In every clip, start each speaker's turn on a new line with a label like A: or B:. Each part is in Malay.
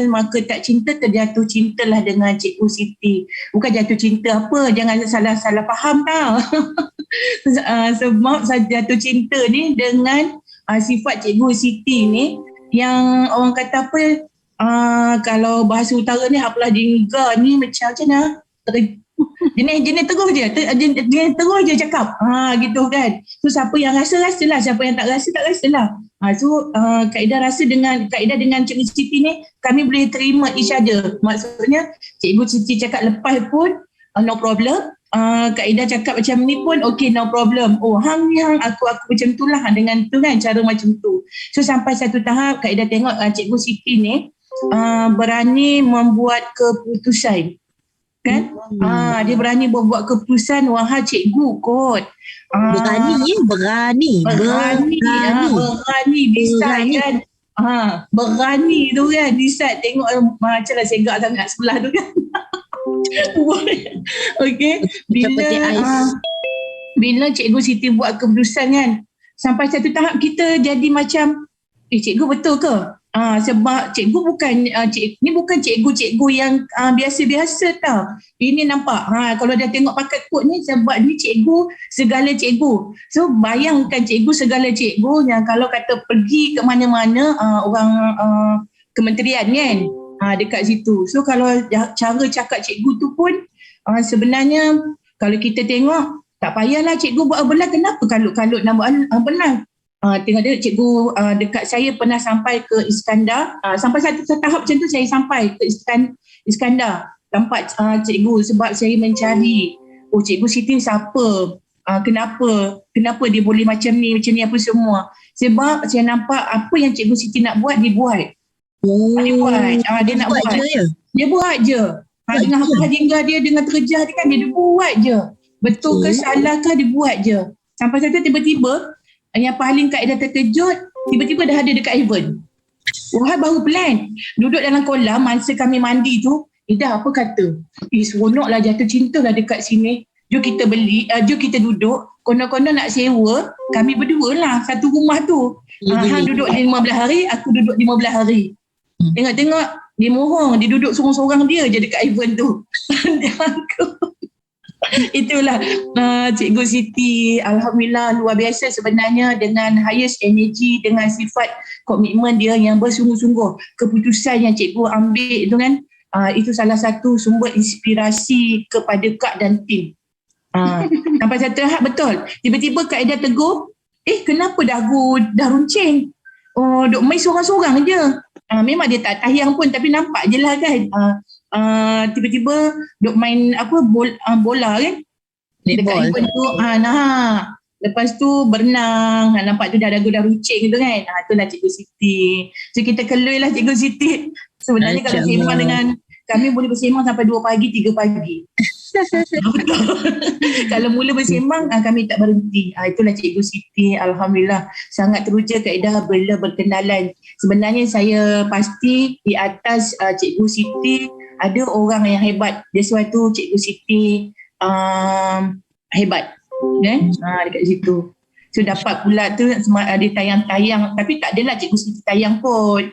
A: maka tak cinta terjatuh cintalah dengan Cikgu Siti. Bukan jatuh cinta apa, jangan salah faham tau. Sebab saya jatuh cinta ni dengan sifat Cikgu Siti ni yang orang kata apa, kalau bahasa utara ni apalah jingga ni macam mana? Jenis terus je, jenis terus je cakap. Gitu kan. So siapa yang rasa-rasalah, siapa yang tak rasalah. So kaedah rasa dengan Cikgu Siti ni kami boleh terima each other. Maksudnya Cikgu Siti cakap lepas pun no problem. Kaedah cakap macam ni pun okay, no problem. Hang aku macam tu lah dengan tu kan, cara macam tu. So sampai satu tahap kaedah tengok Cikgu Siti ni berani membuat keputusan kan. Dia berani membuat keputusan. Wahai cikgu kot, berani decide kan. Berani tu kan decide. Tengok macam lah segak sangat sebelah tu kan. Okay, bila Cikgu Siti buat keputusan kan, sampai satu tahap kita jadi macam cikgu betul ke? Sebab cikgu ni bukan cikgu-cikgu yang biasa-biasa tau. Ini nampak kalau dia tengok paket kod ni, sebab ni cikgu segala cikgu. So bayangkan cikgu segala cikgu yang kalau kata pergi ke mana-mana orang kementerian kan, dekat situ. So kalau cara cakap cikgu tu pun sebenarnya kalau kita tengok, tak payahlah cikgu buat belah. Kenapa kalut-kalut nak buat belah? Tengok dia cikgu dekat saya pernah sampai ke Iskandar. Sampai satu tahap macam tu saya sampai ke Iskandar tempat cikgu, sebab saya mencari Cikgu Siti siapa, kenapa dia boleh macam ni apa semua. Sebab saya nampak apa yang Cikgu Siti nak buat, dia buat. Dia nak buat. Dia buat je. Dengan apa hingga dia, dengan terjah dia kan, dia buat je. Betul ke salah ke, dia buat je. Sampai satu tiba-tiba yang paling kaedah terkejut, tiba-tiba dah ada dekat event. Wahai baru plan, duduk dalam kolam masa kami mandi tu, dah apa kata, seronoklah, jatuh cinta lah dekat sini. Jom kita beli, jom kita duduk, konon-konon nak sewa, kami berdua lah satu rumah tu. Han duduk 15 hari, aku duduk 15 hari. Tengok-tengok, dia mohong, dia duduk sorang-sorang dia je dekat event tu. Itulah Cikgu Siti, alhamdulillah luar biasa sebenarnya, dengan highest energy, dengan sifat komitmen dia yang bersungguh-sungguh. Keputusan yang cikgu ambil itu kan, itu salah satu sumber inspirasi kepada Kak dan tim. Sampai satu tahap betul, tiba-tiba Kak Ida tegur, kenapa dagu dah runcing? Duk main sorang-sorang je. Memang dia tak tayang pun, tapi nampak je lah kan. Tiba-tiba duk main bola kan, dekat event tu. Lepas tu berenang, nampak tu dah dagu dah runcing tu kan. Itulah Cikgu Siti. So kita kelui lah Cikgu Siti. Sebenarnya kalau sembang dengan kami boleh bersembang sampai 2 pagi, 3 pagi. Kalau mula bersembang, kami tak berhenti. Itulah Cikgu Siti. Alhamdulillah sangat teruja Kaedah bila berkenalan. Sebenarnya saya pasti di atas Cikgu Siti ada orang yang hebat. Dia suatu Cikgu Siti hebat dekat situ. So dapat pula tu dia tayang-tayang, tapi tak adalah Cikgu Siti tayang pun.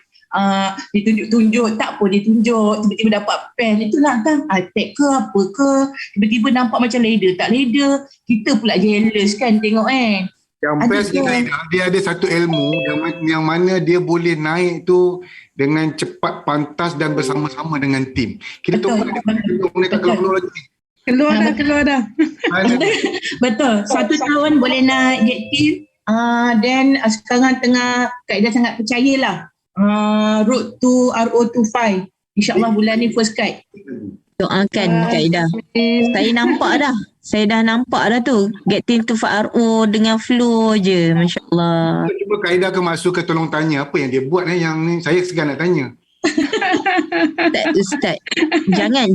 A: Ditunjuk-tunjuk, tak pun ditunjuk, tiba-tiba dapat pen, itulah kan tag ke apa ke, tiba-tiba nampak macam leader, tak leader, kita pula jealous kan tengok kan.
B: Yang best dia ada satu ilmu yang mana dia boleh naik tu dengan cepat, pantas dan bersama-sama dengan tim. Kita tunggu mereka keluar lagi.
C: Keluar dah.
A: Betul, 1 tahun boleh naik get team. Dan sekarang tengah Kaedah sangat percayalah road to RO25. InsyaAllah bulan ni first kite.
D: Doakan Kaedah. Saya nampak dah. Saya dah nampak dah tu. Get team to RO dengan flow je. Masya Allah.
B: Cuba Kaedah ke masuk ke tolong tanya apa yang dia buat yang ni. Saya segan nak tanya.
D: Ustaz, jangan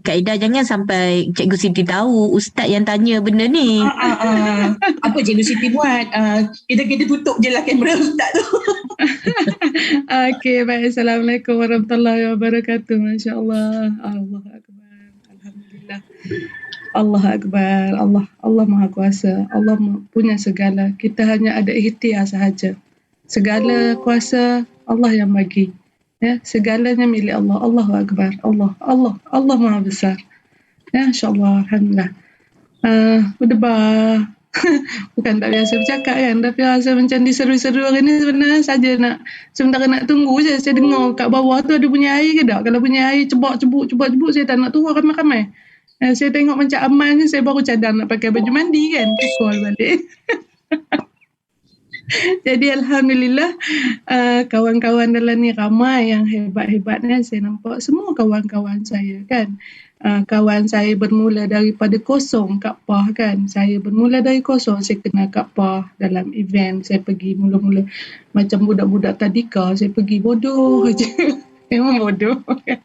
D: Kaedah jangan sampai Cikgu Siti tahu Ustaz yang tanya benda ni.
A: Apa Cikgu Siti buat? Kita tutup je lah kamera Ustaz tu.
C: Okey, baik. Assalamualaikum warahmatullahi wabarakatuh. Masya Allah. Allah Akbar. Alhamdulillah. Allah Akbar. Allah Maha Kuasa. Allah punya segala. Kita hanya ada ikhtiar sahaja. Segala kuasa Allah yang bagi. Ya, segalanya milik Allah. Allahu Akbar. Allah Maha Besar. Ya, insyaAllah. Alhamdulillah. Berdebar. Bukan tak biasa bercakap kan, tapi rasa macam diseru-seru hari ni sebenarnya saja nak sementara nak tunggu je. Saya dengar kat bawah tu ada bunyi air ke tak? Kalau bunyi air cebok-cebuk saya tak nak turun ramai-ramai. Saya tengok macam aman je, saya baru cadang nak pakai baju mandi kan, tukar balik. Jadi Alhamdulillah, kawan-kawan dalam ni ramai yang hebat-hebatnya. Saya nampak semua kawan-kawan saya kan. Kawan saya bermula daripada kosong Kak Pah kan. Saya bermula dari kosong, saya kenal Kak Pah dalam event. Saya pergi mula-mula macam budak-budak tadika, saya pergi bodoh je. Memang bodoh kan.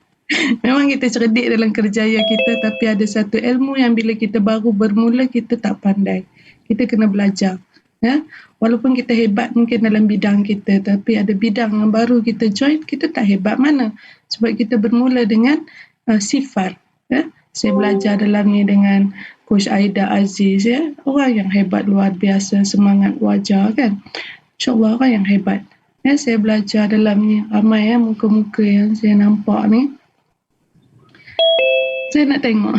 C: Memang kita cerdik dalam kerjaya kita, tapi ada satu ilmu yang bila kita baru bermula kita tak pandai. Kita kena belajar. Ya, walaupun kita hebat mungkin dalam bidang kita, tapi ada bidang yang baru kita join, kita tak hebat mana. Sebab kita bermula dengan sifar. Ya. Saya belajar dalam ni dengan Coach Aida Aziz, ya. Orang yang hebat luar biasa, semangat wajar kan. InsyaAllah orang yang hebat. Ya, saya belajar dalam ni ramai ya, muka-muka yang saya nampak ni. Saya nak tengok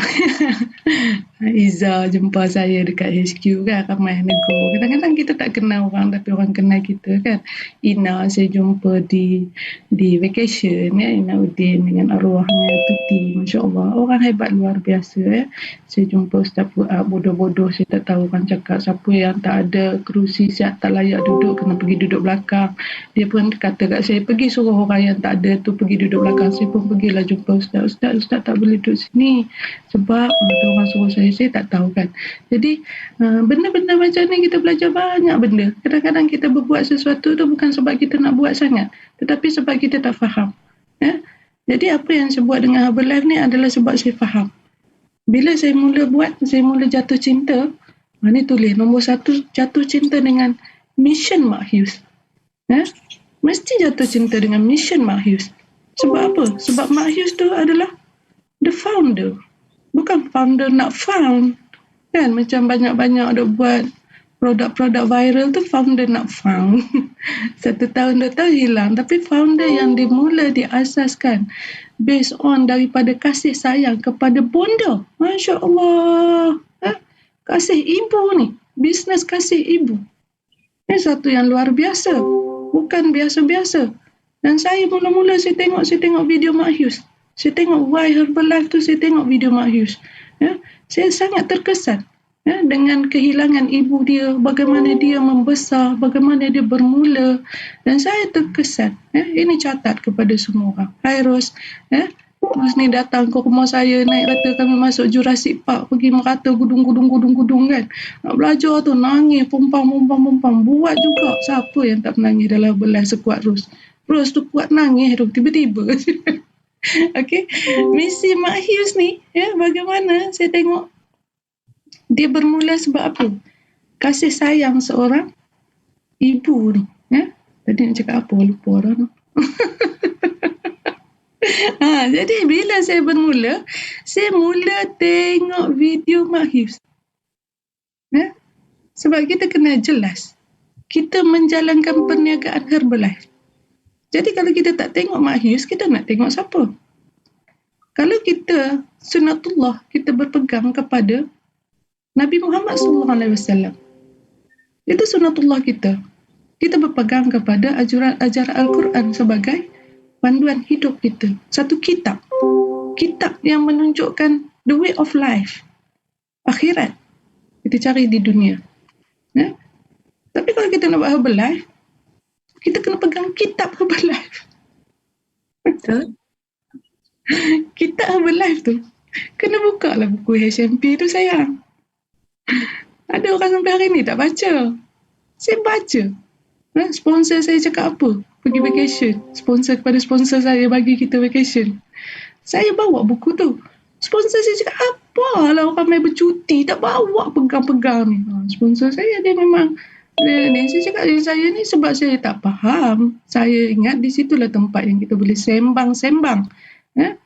C: Iza jumpa saya dekat HQ kan, ramai negur. Kadang-kadang kita tak kenal orang tapi orang kenal kita kan. Ina saya jumpa di vacation ya, Ina Udin dengan arwahnya Tuti, Masya-Allah. Orang hebat luar biasa ya. Saya jumpa Ustaz Fuad bodoh-bodoh, saya tak tahu kan cakap siapa yang tak ada kerusi siap tak layak duduk kena pergi duduk belakang. Dia pun kata kat saya, pergi suruh orang yang tak ada tu pergi duduk belakang. Saya pun pergilah jumpa Ustaz tak boleh duduk sini sebab ada orang suruh saya tak tahu kan. Jadi benda-benda macam ni kita belajar banyak benda. Kadang-kadang kita berbuat sesuatu tu bukan sebab kita nak buat sangat, tetapi sebab kita tak faham ya? Jadi apa yang saya buat dengan Herbalife ni adalah sebab saya faham. Bila saya mula buat, saya mula jatuh cinta. Ni tulis nombor 1, jatuh cinta dengan Mission Mak Hughes ya? Mesti jatuh cinta dengan Mission Mak Hughes. Sebab apa? Sebab Mak Hughes tu adalah the founder. Bukan founder nak found. Kan macam banyak-banyak ada buat produk-produk viral tu founder nak found. 1 tahun 2 tahun hilang. Tapi founder yang dimula diasaskan based on daripada kasih sayang kepada bonda. Masya Allah. Kasih ibu ni. Bisnes kasih ibu. Ini satu yang luar biasa. Bukan biasa-biasa. Dan saya mula-mula saya tengok video Mak Hughes. Saya tengok Why Herbalife tu, saya tengok video Mak Hughes. Ya, saya sangat terkesan ya, dengan kehilangan ibu dia, bagaimana dia membesar, bagaimana dia bermula. Dan saya terkesan. Ya, ini catat kepada semua orang. Hai Ros, ya, Ros ni datang ke rumah saya, naik kereta kami masuk Jurassic Park, pergi merata gudung kan. Nak belajar tu, nangis, pompang. Buat juga. Siapa yang tak menangis dalam Herbalife sekuat Ros? Ros tu kuat nangis tu, tiba-tiba. Okey, misi Mak Hughes ni ya, bagaimana saya tengok dia bermula sebab apa? Kasih sayang seorang ibu ni ya. Tadi nak cakap apa lupa dah. Jadi bila saya bermula, saya mula tengok video Mak Hughes ya. Sebab kita kena jelas kita menjalankan perniagaan Herbalife. Jadi kalau kita tak tengok Mak Hughes, kita nak tengok siapa? Kalau kita sunatullah, kita berpegang kepada Nabi Muhammad SAW. Itu sunatullah kita. Kita berpegang kepada ajaran Al-Quran sebagai panduan hidup kita. Satu kitab. Kitab yang menunjukkan the way of life. Akhirat. Kita cari di dunia. Ya? Tapi kalau kita nak buat Herbalife, kita kena pegang kitab Herbalife. Betul. Kitab Herbalife tu kena buka lah buku HMP tu sayang. Ada orang sampai hari ni tak baca. Saya baca. Sponsor saya cakap apa? Pergi vacation. Sponsor kepada sponsor saya bagi kita vacation. Saya bawa buku tu. Sponsor saya cakap apalah orang main bercuti tak bawa pegang-pegang ni. Sponsor saya dia memang saya cakap saya ni sebab saya tak faham. Saya ingat di situlah tempat yang kita boleh sembang-sembang. Ya,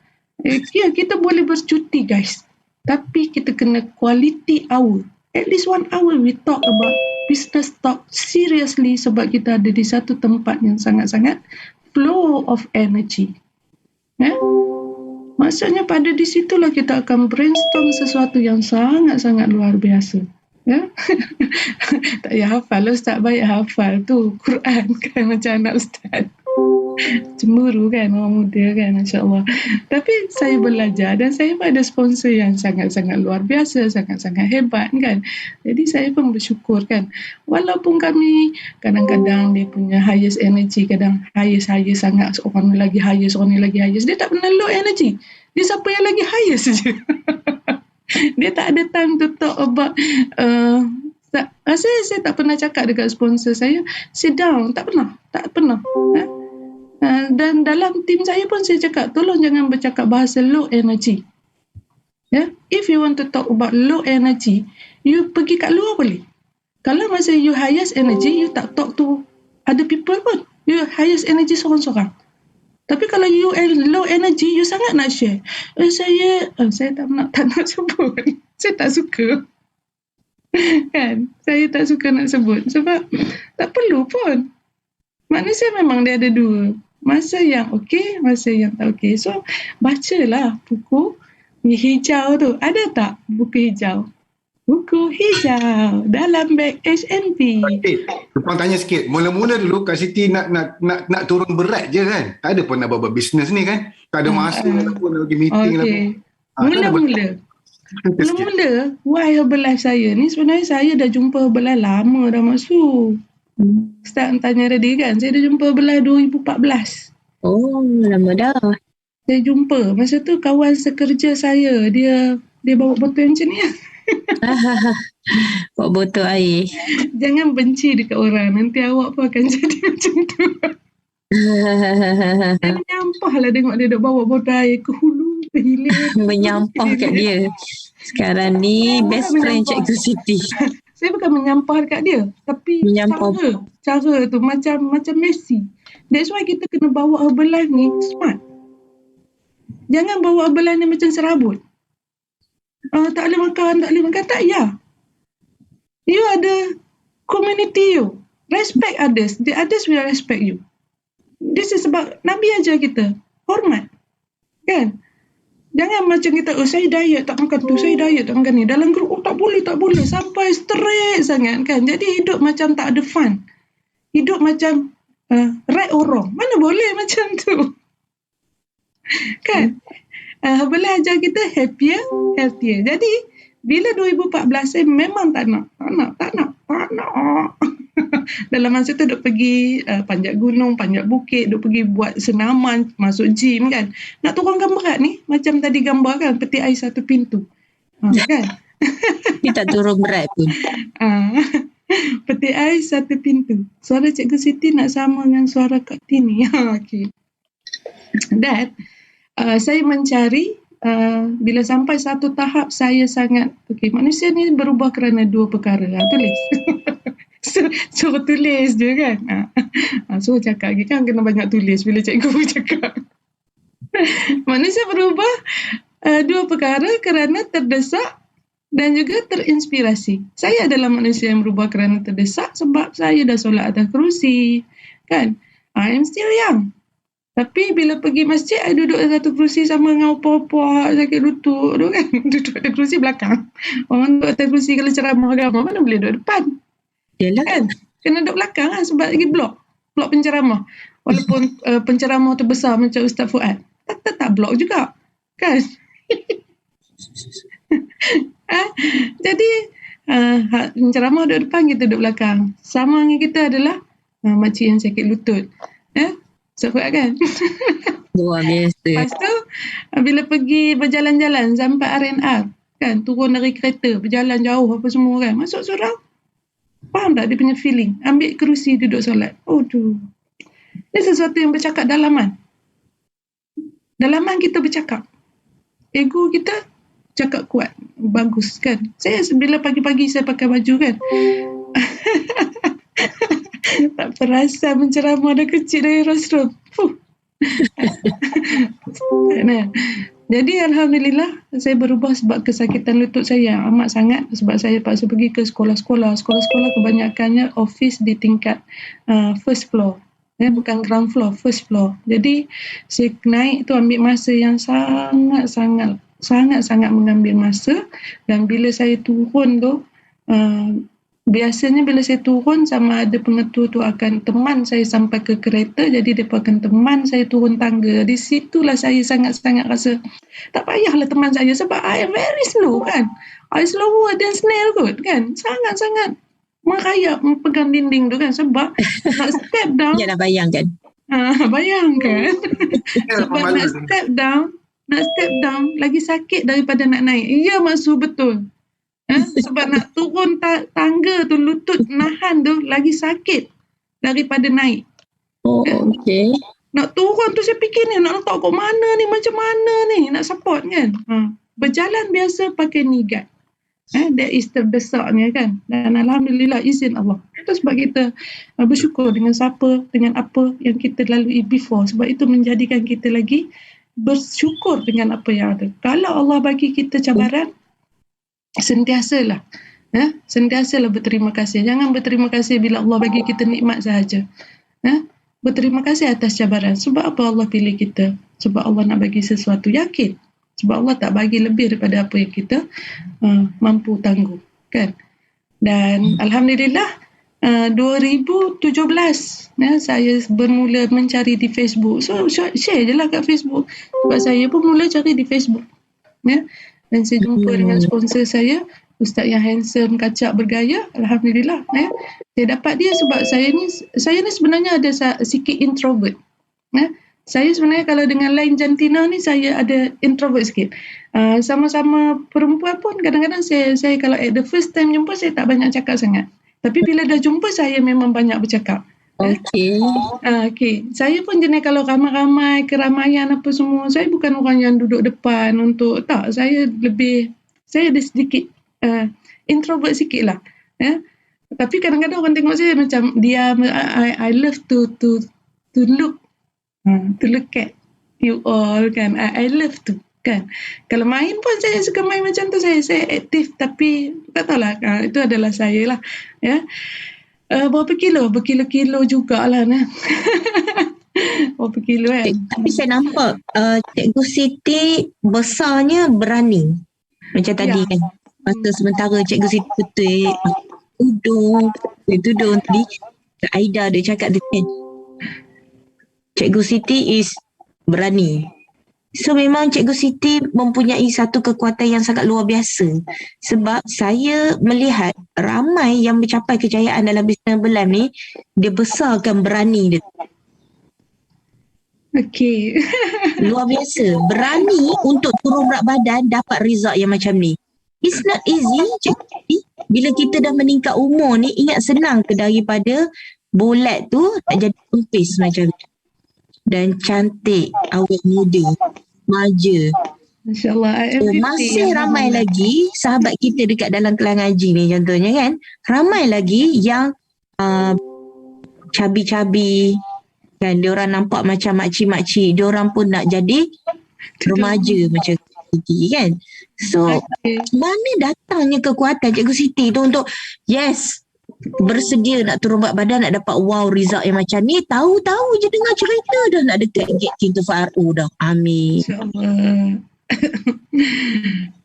C: kita boleh bercuti guys. Tapi kita kena quality hour. At least 1 hour we talk about business talk seriously sebab kita ada di satu tempat yang sangat-sangat flow of energy. Ya? Maksudnya pada di situlah kita akan brainstorm sesuatu yang sangat-sangat luar biasa. Ya? Tak payah hafal, Ustaz baik hafal tu Quran kan macam anak Ustaz. Cemburu kan orang muda kan, insya-Allah. Tapi saya belajar dan saya pun ada sponsor yang sangat-sangat luar biasa, sangat-sangat hebat kan. Jadi saya pun bersyukur kan. Walaupun kami kadang-kadang dia punya highest energy, kadang highest sangat, orang ni lagi highest, orang ni lagi highest. Dia tak pernah low energy. Dia siapa yang lagi highest je. Dia tak ada time to talk about saya tak pernah cakap dekat sponsor saya sit down, tak pernah. Dan dalam tim saya pun saya cakap tolong jangan bercakap bahasa low energy. If you want to talk about low energy, you pergi kat luar boleh. Kalau masa you highest energy, you tak talk to other people pun. You highest energy seorang-seorang. Tapi kalau you low energy, you sangat nak share. Saya tak nak sebut. Saya tak suka. Kan? Saya tak suka nak sebut. Sebab tak perlu pun. Manusia memang dia ada dua. Masa yang okey, masa yang tak okey. So, bacalah buku hijau tu. Ada tak buku hijau? Buku hijau dalam beg HMP.
B: Okay. Tuan tanya sikit. Mula-mula dulu Kak Siti nak turun berat je kan? Tak ada pun nak buat bisnes ni kan? Tak ada masa lah pun nak pergi meeting lah pun.
C: Mula-mula why Herbalife saya ni sebenarnya saya dah jumpa Herbalife lama dah masuk. Start tanya tadi kan, saya dah jumpa Herbalife 2014.
D: Oh, lama dah.
C: Saya jumpa, masa tu kawan sekerja saya, dia bawa botol macam ni.
D: Bawa botol air.
C: Jangan benci dekat orang, nanti awak pun akan jadi macam tu. Saya menyampah lah tengok dia duk bawa botol air ke hulu, ke hilir.
D: Menyampah kat dia. Sekarang ni best friend Cikgu Siti.
C: Saya bukan menyampah dekat dia, tapi cara tu macam Messi. That's why kita kena bawa Herbalife ni smart. Jangan bawa Herbalife ni macam serabut. Tak boleh makan, tak ya. You ada community you. Respect others. The others will respect you. This is about Nabi ajar kita. Hormat. Kan? Jangan macam kita, saya diet tak makan tu, saya diet tak makan ni. Dalam grup, tak boleh. Sampai straight sangat kan. Jadi hidup macam tak ada fun. Hidup macam right or wrong. Mana boleh macam tu. Kan? Herbalife ajar kita happier, healthier. Jadi, bila 2014, saya memang tak nak. Dalam masa tu duk pergi panjat gunung, panjat bukit, duk pergi buat senaman, masuk gym kan. Nak turunkan berat ni, macam tadi gambar kan, peti air satu pintu. Kan?
D: Dia tak turun berat pun.
C: Peti air satu pintu. Suara Cikgu Siti nak sama dengan suara Kak Tini. Okay. Dan saya mencari, bila sampai satu tahap saya sangat, manusia ni berubah kerana dua perkara. Tulis. Suruh tulis je kan. Suruh cakap lagi kan, kena banyak tulis bila cikgu cakap. Manusia berubah dua perkara, kerana terdesak dan juga terinspirasi. Saya adalah manusia yang berubah kerana terdesak sebab saya dah solat atas kerusi kan. I am still young. Tapi bila pergi masjid, I duduk satu kerusi sama dengan opa-opa sakit lutut tu kan. Duduk atas kerusi belakang. Orang duduk atas kerusi kalau ceramah agama, mana boleh duduk depan.
D: Yalah.
C: Kan? Kena duduk belakang kan, sebab lagi blok penceramah. Walaupun penceramah tu besar macam Ustaz Fuad, tak blok juga kan. Jadi penceramah duduk depan, kita duduk belakang. Sama dengan kita adalah makcik yang sakit lutut. Ustaz Fuad kan.
D: Luar biasa.
C: Lepas tu bila pergi berjalan-jalan sampai RNR kan, turun dari kereta, berjalan jauh apa semua kan, masuk surau. Faham tak dia punya feeling? Ambil kerusi duduk solat. Ini sesuatu yang bercakap dalaman. Dalaman kita bercakap. Ego kita cakap kuat. Bagus kan? Saya bila pagi-pagi saya pakai baju kan. Tak terasa menceramah dah kecil dari rostrum. Jadi Alhamdulillah saya berubah sebab kesakitan lutut saya yang amat sangat, sebab saya paksa pergi ke sekolah-sekolah. Sekolah-sekolah kebanyakannya office di tingkat first floor. bukan ground floor, first floor. Jadi saya naik tu ambil masa yang sangat-sangat mengambil masa. Dan bila saya turun tu, biasanya bila saya turun sama ada pengetua tu akan teman saya sampai ke kereta, jadi mereka akan teman saya turun tangga. Di situlah saya sangat-sangat rasa tak payahlah teman saya sebab I am very slow kan. I slower than snail kot kan. Sangat-sangat merayap pegang dinding tu kan sebab nak step down.
D: Ya nak bayangkan.
C: Bayangkan. Sebab nak step down lagi sakit daripada nak naik. Ya maksud betul. Sebab nak turun tangga tu lutut nahan tu lagi sakit daripada naik.
D: Oh, okey.
C: Nak turun tu saya fikir ni nak letak kat mana ni, macam mana ni nak support kan. Berjalan biasa pakai knee guard. That is terbesarnya kan. Dan alhamdulillah izin Allah. Itu sebab kita bersyukur dengan apa yang kita lalui before. Sebab itu menjadikan kita lagi bersyukur dengan apa yang ada. Kalau Allah bagi kita cabaran, sentiasalah berterima kasih. Jangan berterima kasih bila Allah bagi kita nikmat sahaja. Berterima kasih atas cabaran. Sebab apa Allah pilih kita? Sebab Allah nak bagi sesuatu, yakin. Sebab Allah tak bagi lebih daripada apa yang kita mampu tangguh kan. Dan alhamdulillah 2017 saya bermula mencari di Facebook. So share je lah kat Facebook. Sebab saya pun mula cari di Facebook. Dan saya jumpa dengan sponsor saya, Ustaz yang handsome, kacak, bergaya. Alhamdulillah. Saya dapat dia sebab saya ni sebenarnya ada sikit introvert. Saya sebenarnya kalau dengan lain jantina ni saya ada introvert sikit. Sama-sama perempuan pun kadang-kadang saya kalau at the first time jumpa saya tak banyak cakap sangat. Tapi bila dah jumpa saya memang banyak bercakap. Okey. Saya pun jenis kalau ramai-ramai, keramaian apa semua, saya bukan orang yang duduk depan untuk saya ada sedikit introvert sikit lah. Tapi kadang-kadang orang tengok saya macam diam. I love to look at you all kan. I love to kan. Kalau main pun saya suka main macam tu, saya aktif tapi tak tahulah, itu adalah saya lah ya. Berapa kilo? Berkilo-kilo jugalah nah. Berapa kilo kan.
D: Tapi saya nampak Cikgu Siti besarnya berani macam tadi kan. Masa sementara Cikgu Siti betul tudung tadi Kak Aida dia cakap dia kan, Cikgu Siti is berani. So memang Cikgu Siti mempunyai satu kekuatan yang sangat luar biasa. Sebab saya melihat ramai yang mencapai kejayaan dalam bisnes belam ni, dia besarkan berani dia.
C: Okey.
D: Luar biasa. Berani untuk turun berat badan dapat result yang macam ni. It's not easy, Cikgu Siti. Bila kita dah meningkat umur ni, ingat senang ke daripada bolat tu tak jadi kempis macam ni. Dan cantik, awet muda, manja.
C: InsyaAllah.
D: Masih ramai lagi sahabat kita dekat dalam kelas ngaji ni contohnya kan. Ramai lagi yang cabi-cabi kan. Diorang nampak macam makcik-makcik. Diorang pun nak jadi remaja macam Siti kan. So mana datangnya kekuatan Cikgu Siti tu untuk bersedia nak turun berat badan, nak dapat wow result yang macam ni. Tahu-tahu je dengar cerita dah nak dekat Get Team to FARU dah. Amin.
C: InsyaAllah.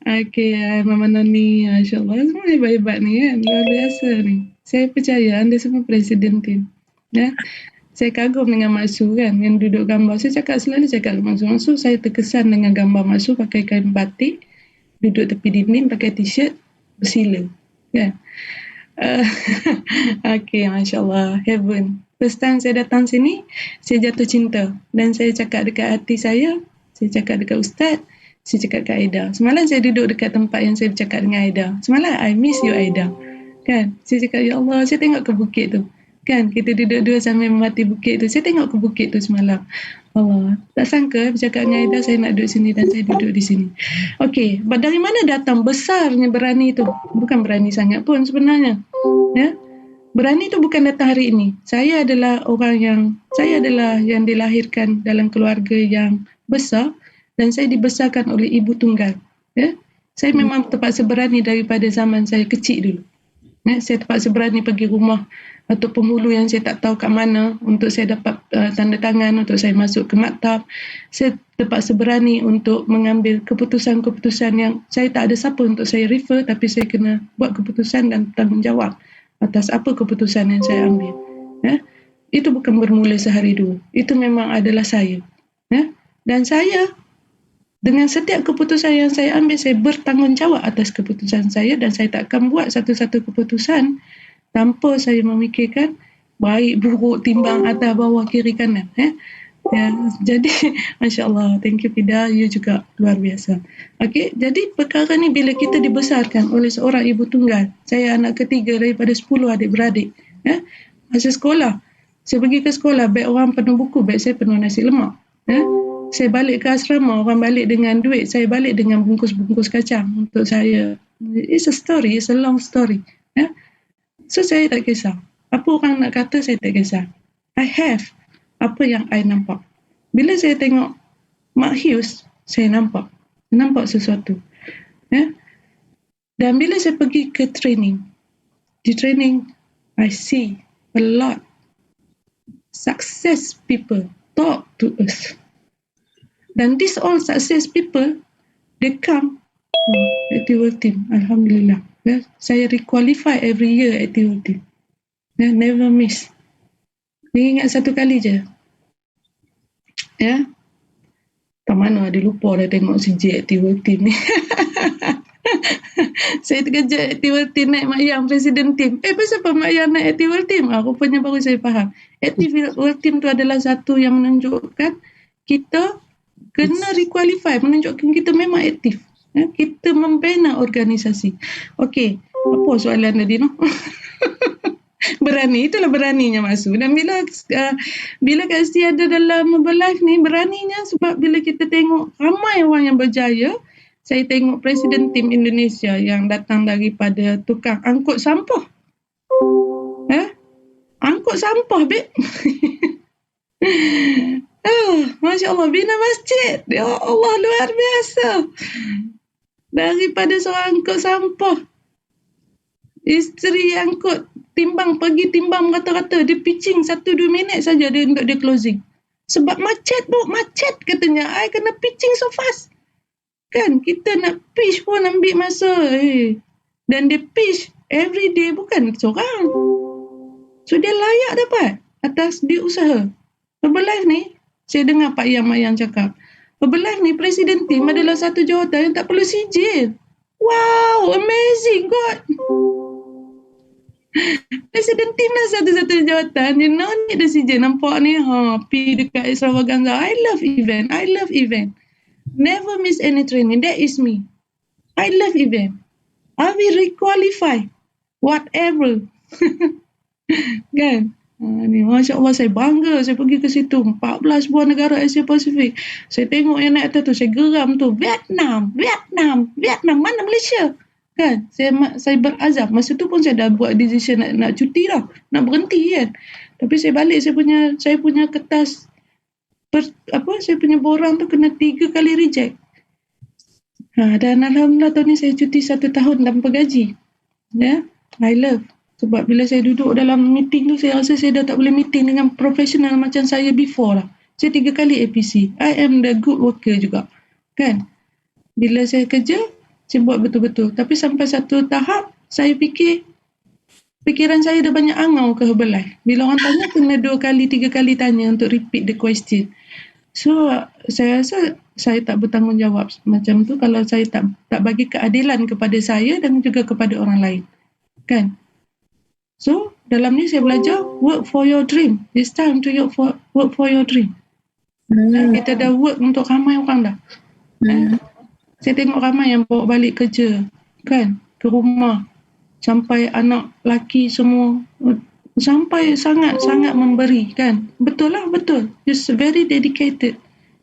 C: Okey, Mama Noni, InsyaAllah semua hebat-hebat ni kan. Luar biasa ni. Saya percaya anda semua presiden tim. Ya. Saya kagum dengan Mak Su kan, yang duduk gambar. Saya selalu cakap dengan Mak Su, saya terkesan dengan gambar Mak Su pakai kain batik, duduk tepi dinding pakai t-shirt, bersila. Kan. Okay, Masya Allah, heaven. First time saya datang sini, saya jatuh cinta. Dan saya cakap dekat hati saya cakap dekat Ustaz, saya cakap kat Aida. Semalam saya duduk dekat tempat yang saya bercakap dengan Aida. Semalam, I miss you Aida. Kan, saya cakap, ya Allah, saya tengok ke bukit tu. Kan, kita duduk-dua sambil memati bukit tu. Saya tengok ke bukit tu semalam. Allah, tak sangka bercakap dengan Aida, saya nak duduk sini dan saya duduk di sini. Okey, dari mana datang besarnya berani tu? Bukan berani sangat pun sebenarnya. Ya, berani tu bukan datang hari ini. Saya adalah yang dilahirkan dalam keluarga yang besar dan saya dibesarkan oleh ibu tunggal. Ya, saya memang terpaksa berani daripada zaman saya kecil dulu. Ya, saya terpaksa berani pergi rumah atau penghulu yang saya tak tahu kat mana untuk saya dapat tanda tangan untuk saya masuk ke maktab. Saya terpaksa berani untuk mengambil keputusan-keputusan yang saya tak ada siapa untuk saya refer, tapi saya kena buat keputusan dan tanggungjawab atas apa keputusan yang saya ambil. Itu bukan bermula sehari dua. Itu memang adalah saya. Dan saya dengan setiap keputusan yang saya ambil, saya bertanggungjawab atas keputusan saya dan saya tak akan buat satu-satu keputusan tanpa saya memikirkan baik, buruk, timbang, atas, bawah, kiri, kanan. Jadi, Masya Allah, thank you Fida, you juga luar biasa. Okay, jadi perkara ni bila kita dibesarkan oleh seorang ibu tunggal, saya anak ketiga daripada 10 adik-beradik. Masa sekolah, saya pergi ke sekolah, beg orang penuh buku, beg saya penuh nasi lemak. Saya balik ke asrama, orang balik dengan duit, saya balik dengan bungkus-bungkus kacang untuk saya. It's a story, it's a long story. So saya tak kisah. Apa orang nak kata, saya tak kisah. I have apa yang I nampak. Bila saya tengok Mak Hughes, saya nampak sesuatu. Dan bila saya pergi ke training, di training, I see a lot success people talk to us. Dan these all success people, they come at the World Team. Alhamdulillah. Saya requalify every year at the World Team. Never miss. Ingat satu kali je. Tak mana ada lupa dah tengok CJ at the World Team ni. Saya terkejut at the World Team naik Mak Yang Presiden Team. Pasal apa Mak Yang naik at the World Team? Rupanya baru saya faham. At the World Team tu adalah satu yang menunjukkan kita kena requalify, menunjukkan kita memang aktif. Kita membina organisasi. Okey, apa soalan tadi no? Berani, itulah beraninya masuk. Dan bila Kak Esti ada dalam live ni, beraninya sebab bila kita tengok ramai orang yang berjaya. Saya tengok Presiden Tim Indonesia yang datang daripada tukang angkut sampah. Angkut sampah, Beb. Masya Allah, bina masjid. Ya Allah, luar biasa. Daripada seorang angkut sampah, isteri angkut, pergi timbang rata-rata. Dia pitching 1-2 minit saja dia untuk dia closing. Sebab macet katanya. I kena pitching so fast. Kan, kita nak pitch pun ambil masa. Dan dia pitch every day, bukan seorang. So, dia layak dapat atas dia usaha. Herbalife ni, saya dengar Pak Yang cakap, Herbalife ni Presiden Tim adalah satu jawatan yang tak perlu sijil. Wow, amazing God. Presiden Tim lah satu-satu jawatan. You know, ni ada sijil. Nampak ni, pergi dekat extravaganza. I love event. Never miss any training. That is me. I love event. I will requalify. Whatever. Kan? Ni, Masya Allah, saya bangga. Saya pergi ke situ. 14 buah negara Asia Pasifik. Saya tengok yang naik atas tu. Saya geram tu. Vietnam. Mana Malaysia? Kan? Saya berazam. Masa tu pun saya dah buat decision nak cuti dah. Nak berhenti kan. Tapi saya balik. Saya punya kertas. Saya punya borang tu kena 3 kali reject. Dan Alhamdulillah tahun ni saya cuti 1 tahun tanpa gaji. I love. Sebab bila saya duduk dalam meeting tu, saya rasa saya dah tak boleh meeting dengan profesional macam saya before lah. Saya 3 kali APC. I am the good worker juga. Kan? Bila saya kerja, saya buat betul-betul. Tapi sampai satu tahap, saya fikiran saya dah banyak angau ke Herbalife. Bila orang tanya, kena 2 kali, 3 kali tanya untuk repeat the question. So, saya rasa saya tak bertanggungjawab macam tu kalau saya tak bagi keadilan kepada saya dan juga kepada orang lain. Kan? So, dalam ni saya belajar work for your dream. It's time to work for your dream. Kita dah work untuk ramai orang dah. Saya tengok ramai yang bawa balik kerja. Kan? Ke rumah. Sampai anak laki semua. Sampai sangat-sangat memberi. Kan? Betul lah, betul. You're very dedicated.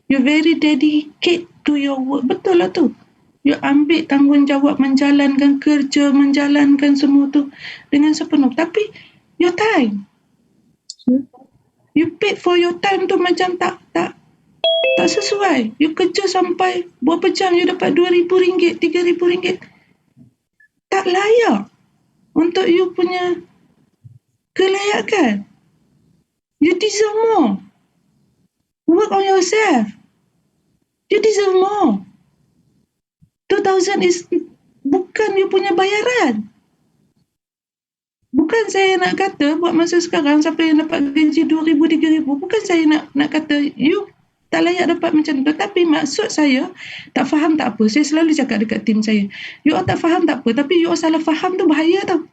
C: You're very dedicated to your work. Betul lah tu. You ambil tanggungjawab menjalankan kerja, menjalankan semua tu dengan sepenuh. Tapi your time. You paid for your time tu macam tak sesuai. You kerja sampai berapa jam you dapat RM2,000, RM3,000. Tak layak untuk you punya kelayakan. You deserve more. Work on yourself. You deserve more. 2,000 is bukan you punya bayaran. Bukan saya nak kata buat masa sekarang siapa yang dapat gaji 2,000, 3,000. Bukan saya nak kata you tak layak dapat macam tu. Tapi maksud saya, tak faham tak apa. Saya selalu cakap dekat tim saya. You all tak faham tak apa. Tapi you all salah faham tu bahaya tau.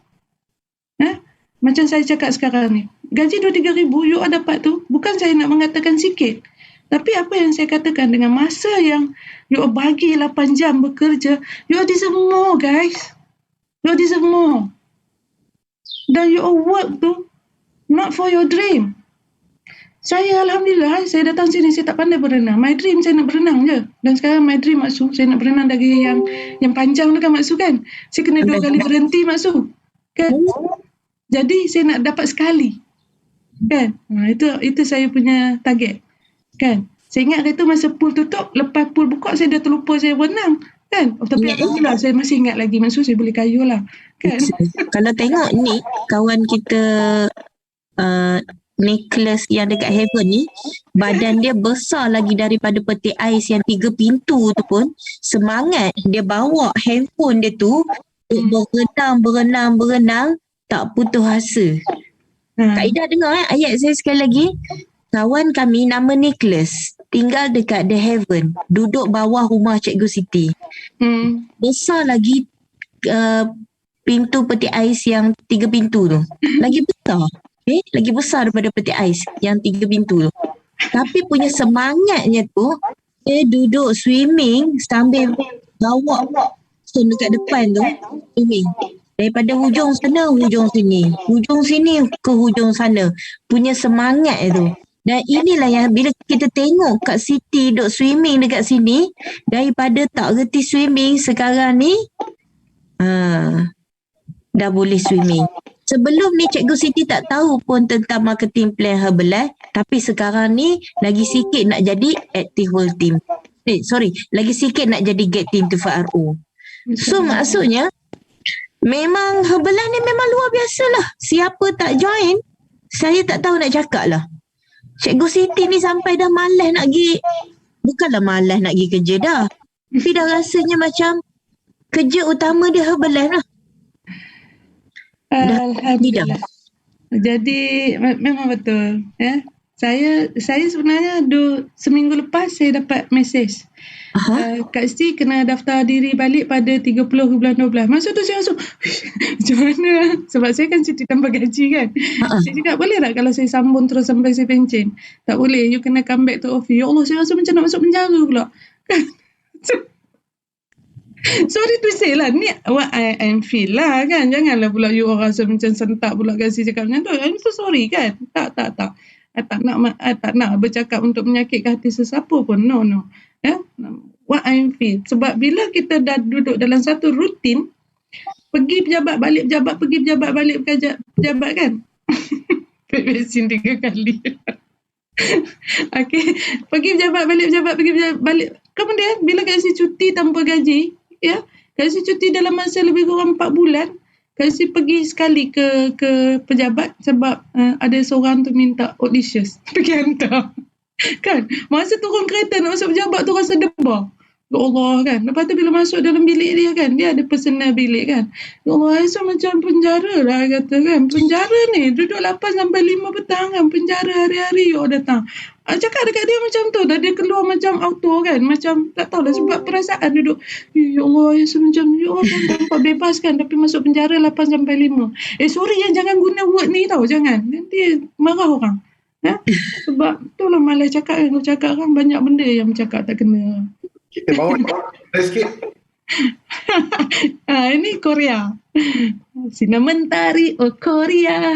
C: Macam saya cakap sekarang ni. Gaji 2-3 ribu you all dapat tu. Bukan saya nak mengatakan sikit. Tapi apa yang saya katakan dengan masa yang you all bagi 8 jam bekerja. You all deserve more guys. You all deserve more. Dan you all work tu not for your dream. Saya Alhamdulillah, saya datang sini, saya tak pandai berenang. My dream saya nak berenang je. Dan sekarang my dream Mak Su, saya nak berenang dari yang panjang tu kan Mak Su kan. Saya kena 2 kali berhenti Mak Su. Kan? Jadi saya nak dapat sekali. Kan? Itu saya punya target. Kan? Saya ingat itu masa pool tutup, lepas pool buka saya dah terlupa saya berenang. Kan? Tapi alhamdulillah saya masih ingat lagi Mak Su, saya boleh kayuh lah. Kan?
D: Kalau tengok ni, kawan kita Nicholas yang dekat Heaven ni, badan dia besar lagi daripada peti ais yang 3 pintu tu pun. Semangat dia bawa handphone dia tu berenang, tak putus asa. Kak Ida dengar ayat saya sekali lagi. Kawan kami nama Nicholas, tinggal dekat The Heaven, duduk bawah rumah Cikgu Siti. Besar lagi pintu peti ais yang 3 pintu tu. Lagi besar. Lagi besar daripada peti ais yang 3 pintu tu. Tapi punya semangatnya tu, dia duduk swimming sambil bawa dekat depan tu, swimming. Daripada hujung sana, hujung sini. Hujung sini ke hujung sana. Punya semangat tu. Dan inilah yang bila kita tengok Kak Siti duduk swimming dekat sini, daripada tak reti swimming, sekarang ni dah boleh swimming. Sebelum ni Cikgu Siti tak tahu pun tentang marketing plan Herbalife, tapi sekarang ni lagi sikit nak jadi active world team. Lagi sikit nak jadi get team to FRO. So maksudnya, memang Herbalife ni memang luar biasa lah. Siapa tak join, saya tak tahu nak cakap lah. Cikgu Siti ni sampai dah malas nak pergi, bukanlah malas nak pergi kerja dah. Tapi dah rasanya macam kerja utama dia Herbalife lah.
C: Alhamdulillah. Jadi memang betul. Saya sebenarnya seminggu lepas saya dapat mesej. Kak Siti kena daftar diri balik pada 30 bulan 12. Masa tu saya rasa macam mana? Sebab saya kan cuti tanpa gaji kan. Saya cakap boleh tak kalau saya sambung terus sampai saya pencen? Tak boleh, you kena come back to office. Ya Allah, saya rasa macam nak masuk penjara pula. Kan? Sorry to say lah, ni what I feel lah kan. Janganlah pula you orang rasa macam sentak pula kasi cakap macam tu. I'm so sorry kan. Tak. I tak nak bercakap untuk menyakitkan hati sesiapa pun. No. What I feel. Sebab bila kita dah duduk dalam satu rutin, pergi pejabat balik pejabat, pergi pejabat balik pejabat kan. Vaksin 3 kali. Okay. Pergi pejabat balik. Kemudian bila kasi cuti tanpa gaji, kasi cuti dalam masa lebih kurang 4 bulan, kasi pergi sekali ke pejabat sebab ada seorang tu minta auditions. Pergi hantar. Kan? Masa turun kereta nak masuk pejabat tu rasa debar. Ya Allah kan. Lepas tu bila masuk dalam bilik dia kan, dia ada personal bilik kan. Ya Allah, rasa macam penjara lah kata kan. Penjara ni duduk 8 sampai 5 petang kan. Penjara hari-hari you datang. Cakap dekat dia macam tu dah, dia keluar macam auto kan. Macam tak tahulah sebab perasaan duduk. Ya Allah, rasa macam ya Allah kan dapat bebas kan. Tapi masuk penjara 8 sampai 5. Sorry jangan guna word ni tau. Jangan. Nanti marah orang. Sebab itulah malas cakap kan. Kalau cakap kan banyak benda yang bercakap tak kena.
B: Kita bawa sikit.
C: Ini Korea. Sinar mentari Korea.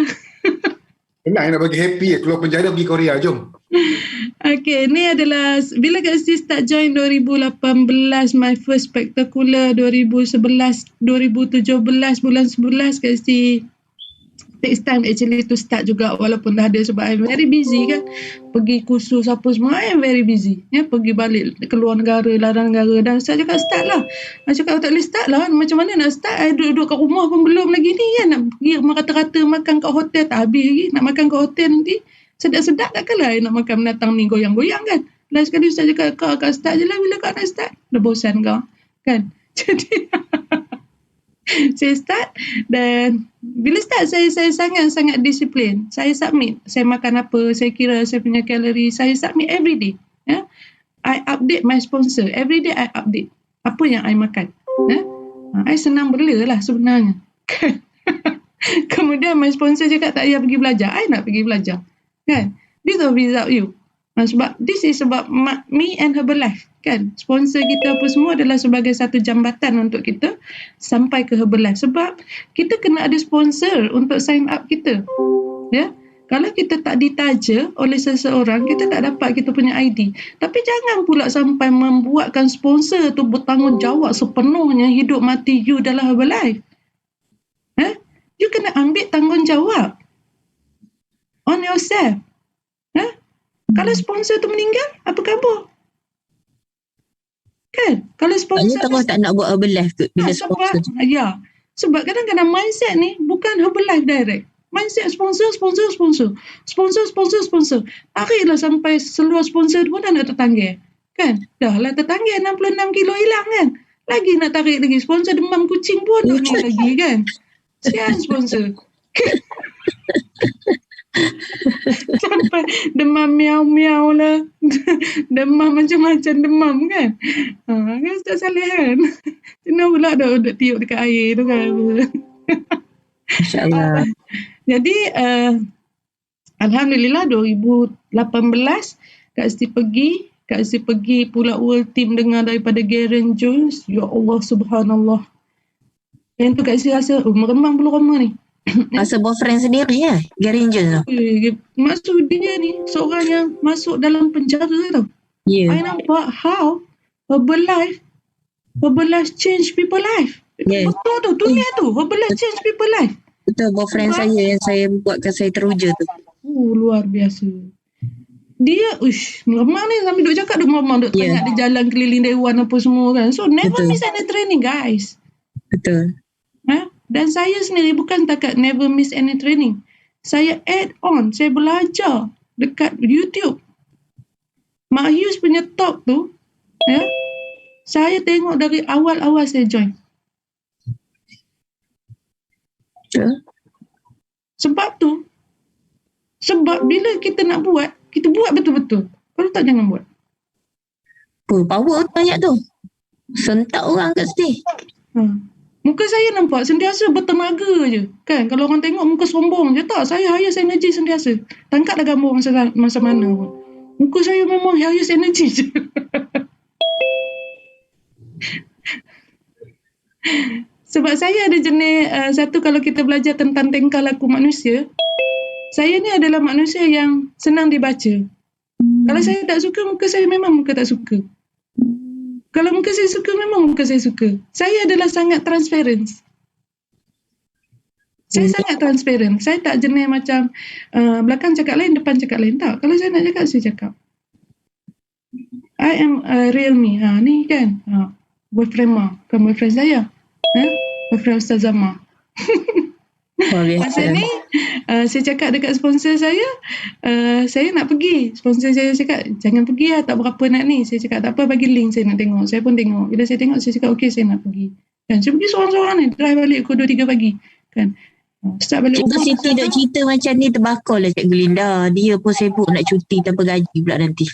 B: Senang nak bagi happy keluar penjara pergi Korea, jom.
C: Okay, ni adalah bila Kak Siti start join 2018, my first spectacular 2017 bulan 11 Kak Siti takes time actually to start juga, walaupun dah ada, sebab I'm very busy kan, pergi kursus apa semua, I'm very busy ya, pergi balik keluar negara, larang negara, dan saya cakap start lah. Saya cakap tak boleh start lah, macam mana nak start, I duduk kat rumah pun belum lagi ni kan, nak pergi rata-rata makan kat hotel tak habis lagi, nak makan kat hotel nanti sedap-sedap takkanlah I nak makan binatang ni goyang-goyang kan. Last kali Ustaz cakap kau start je lah, bila kau nak start dah bosan kau kan. Jadi saya start, dan bila start saya sangat-sangat disiplin. Saya submit, saya makan apa, saya kira saya punya kalori, saya submit every day. Ya? I update my sponsor. Every day I update apa yang I makan. Ya? I senang bela lah sebenarnya. Kemudian my sponsor cakap tak payah pergi belajar. I nak pergi belajar. Kan? This will without you. Sebab this is about me and Herbalife kan. Sponsor kita apa semua adalah sebagai satu jambatan untuk kita sampai ke Herbalife. Sebab kita kena ada sponsor untuk sign up kita. Ya. Kalau kita tak ditaja oleh seseorang, kita tak dapat kita punya ID. Tapi jangan pula sampai membuatkan sponsor tu bertanggungjawab sepenuhnya hidup mati you dalam Herbalife. You kena ambil tanggungjawab on yourself. Kalau sponsor tu meninggal, apa khabar? Kan? Kalau sponsor
D: terus tak nak buat Herbalife tu bila sponsor.
C: Sebab kadang-kadang mindset ni bukan Herbalife direct. Mindset sponsor. Tariklah sampai seluar sponsor pun dah nak tertanggil. Kan? Dah lah tertanggil 66 kilo hilang kan? Lagi nak tarik lagi. Sponsor demam kucing pun nak naik lagi kan? Sian sponsor. Sampai demam miau-miau lah. Demam macam-macam demam kan. Kan tak salah kan. Kena pula dah tiup dekat air tu kan.
D: InsyaAllah.
C: Jadi Alhamdulillah 2018 Kak Esti pergi pula World Team dengar daripada Garen Jones. Ya Allah subhanallah. Yang tu Kak Esti rasa meremang bulu roma ni.
D: Masa boyfriend sendiri ya, Gary Jones tu.
C: Maksud dia ni seorang yang masuk dalam penjara tau. I nampak how Herbalife change people life. Betul tu, dunia tu Herbalife change people life.
D: Betul, boyfriend saya yang saya buatkan saya teruja tu.
C: Luar biasa. Dia meremang ni, sambil duk cakap duk meremang, duk tengok dia jalan keliling dewan apa semua kan. So never miss any training guys.
D: Betul.
C: Dan saya sendiri bukan takat never miss any training. Saya add on, saya belajar dekat YouTube. Mak Yus punya talk tu, ya, saya tengok dari awal-awal saya join. Sebab bila kita nak buat, kita buat betul-betul. Kalau tak, jangan buat.
D: Power banyak tu. Sentak orang kat sini.
C: Muka saya nampak sentiasa bertenaga je. Kan? Kalau orang tengok muka sombong je. Tak, saya highest energy sentiasa. Tangkaplah gambar masa mana pun. Muka saya memang highest energy je. Sebab saya ada jenis, satu kalau kita belajar tentang tingkah laku manusia, saya ni adalah manusia yang senang dibaca. Kalau saya tak suka, muka saya memang muka tak suka. Kalau muka saya suka, memang muka saya suka. Saya adalah sangat transparent. Sangat transparent. Saya tak jenis macam belakang cakap lain, depan cakap lain. Tak. Kalau saya nak cakap, saya cakap. I am a real me. Ni kan. Boyfriend Ma. Bukan boyfriend saya. Boyfriend Ustazah Ma. Masa ni, saya cakap dekat sponsor saya nak pergi. Sponsor saya cakap, jangan pergi lah, tak berapa nak ni. Saya cakap, tak apa, bagi link, saya nak tengok. Saya pun tengok. Bila saya tengok, saya cakap, okey, saya nak pergi. Dan saya pergi seorang-seorang ni, drive balik pukul 2-3 pagi. Kan? Start balik
D: Cikgu Siti duk cerita macam ni, terbakar lah Cikgu Linda. Dia pun sibuk nak cuti tanpa gaji pula nanti.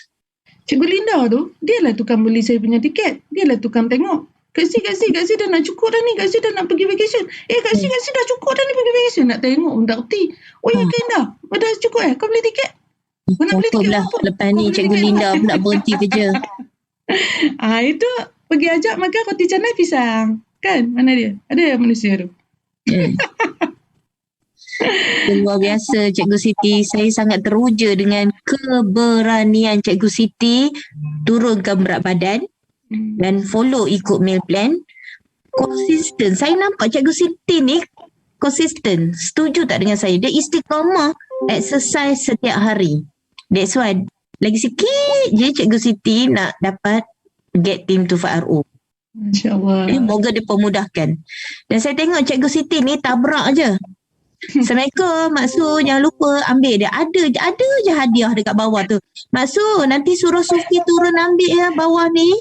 C: Cikgu Linda tu, dia lah tukang beli saya punya tiket. Dia lah tukang tengok. Kak Si dah nak cukup dah ni. Kak Si dah nak pergi vacation. Kak Si dah cukup dah ni pergi vacation. Nak tengok pun tak kerti. Ya Kak Linda, dah cukup Kau beli tiket? Kau nak beli tiket?
D: Lah. Lepas ni Cikgu Linda pun nak berhenti kerja.
C: Itu pergi ajak makan roti canai pisang. Kan? Mana dia? Ada manusia tu.
D: Luar biasa Cikgu Siti. Saya sangat teruja dengan keberanian Cikgu Siti turunkan berat badan dan follow ikut meal plan. Konsisten. Saya nampak Cikgu Siti ni konsisten. Setuju tak dengan saya? Dia istiqamah exercise setiap hari. That's why lagi sikit je Cikgu Siti nak dapat get team to FRO.
C: Masya Allah.
D: Moga dipermudahkan. Dan saya tengok Cikgu Siti ni tabrak je. Assalamualaikum Mak Su, jangan lupa ambil dia. Ada je hadiah dekat bawah tu. Mak Su, nanti suruh Sufi turun ambil ya bawah ni.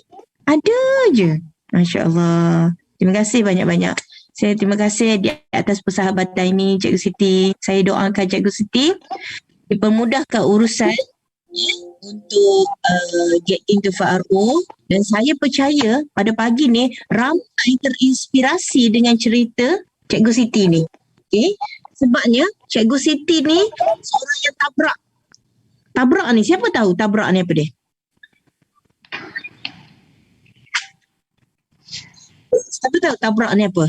D: Ada je. Masya Allah. Terima kasih banyak-banyak. Saya terima kasih di atas persahabatan ini Cikgu Siti. Saya doakan Cikgu Siti dipermudahkan urusan untuk get into FRO, dan saya percaya pada pagi ni ramai terinspirasi dengan cerita Cikgu Siti ni. Okay? Sebabnya Cikgu Siti ni seorang yang tabrak. Tabrak ni, siapa tahu tabrak ni apa dia? Siapa tahu tabrak ni apa?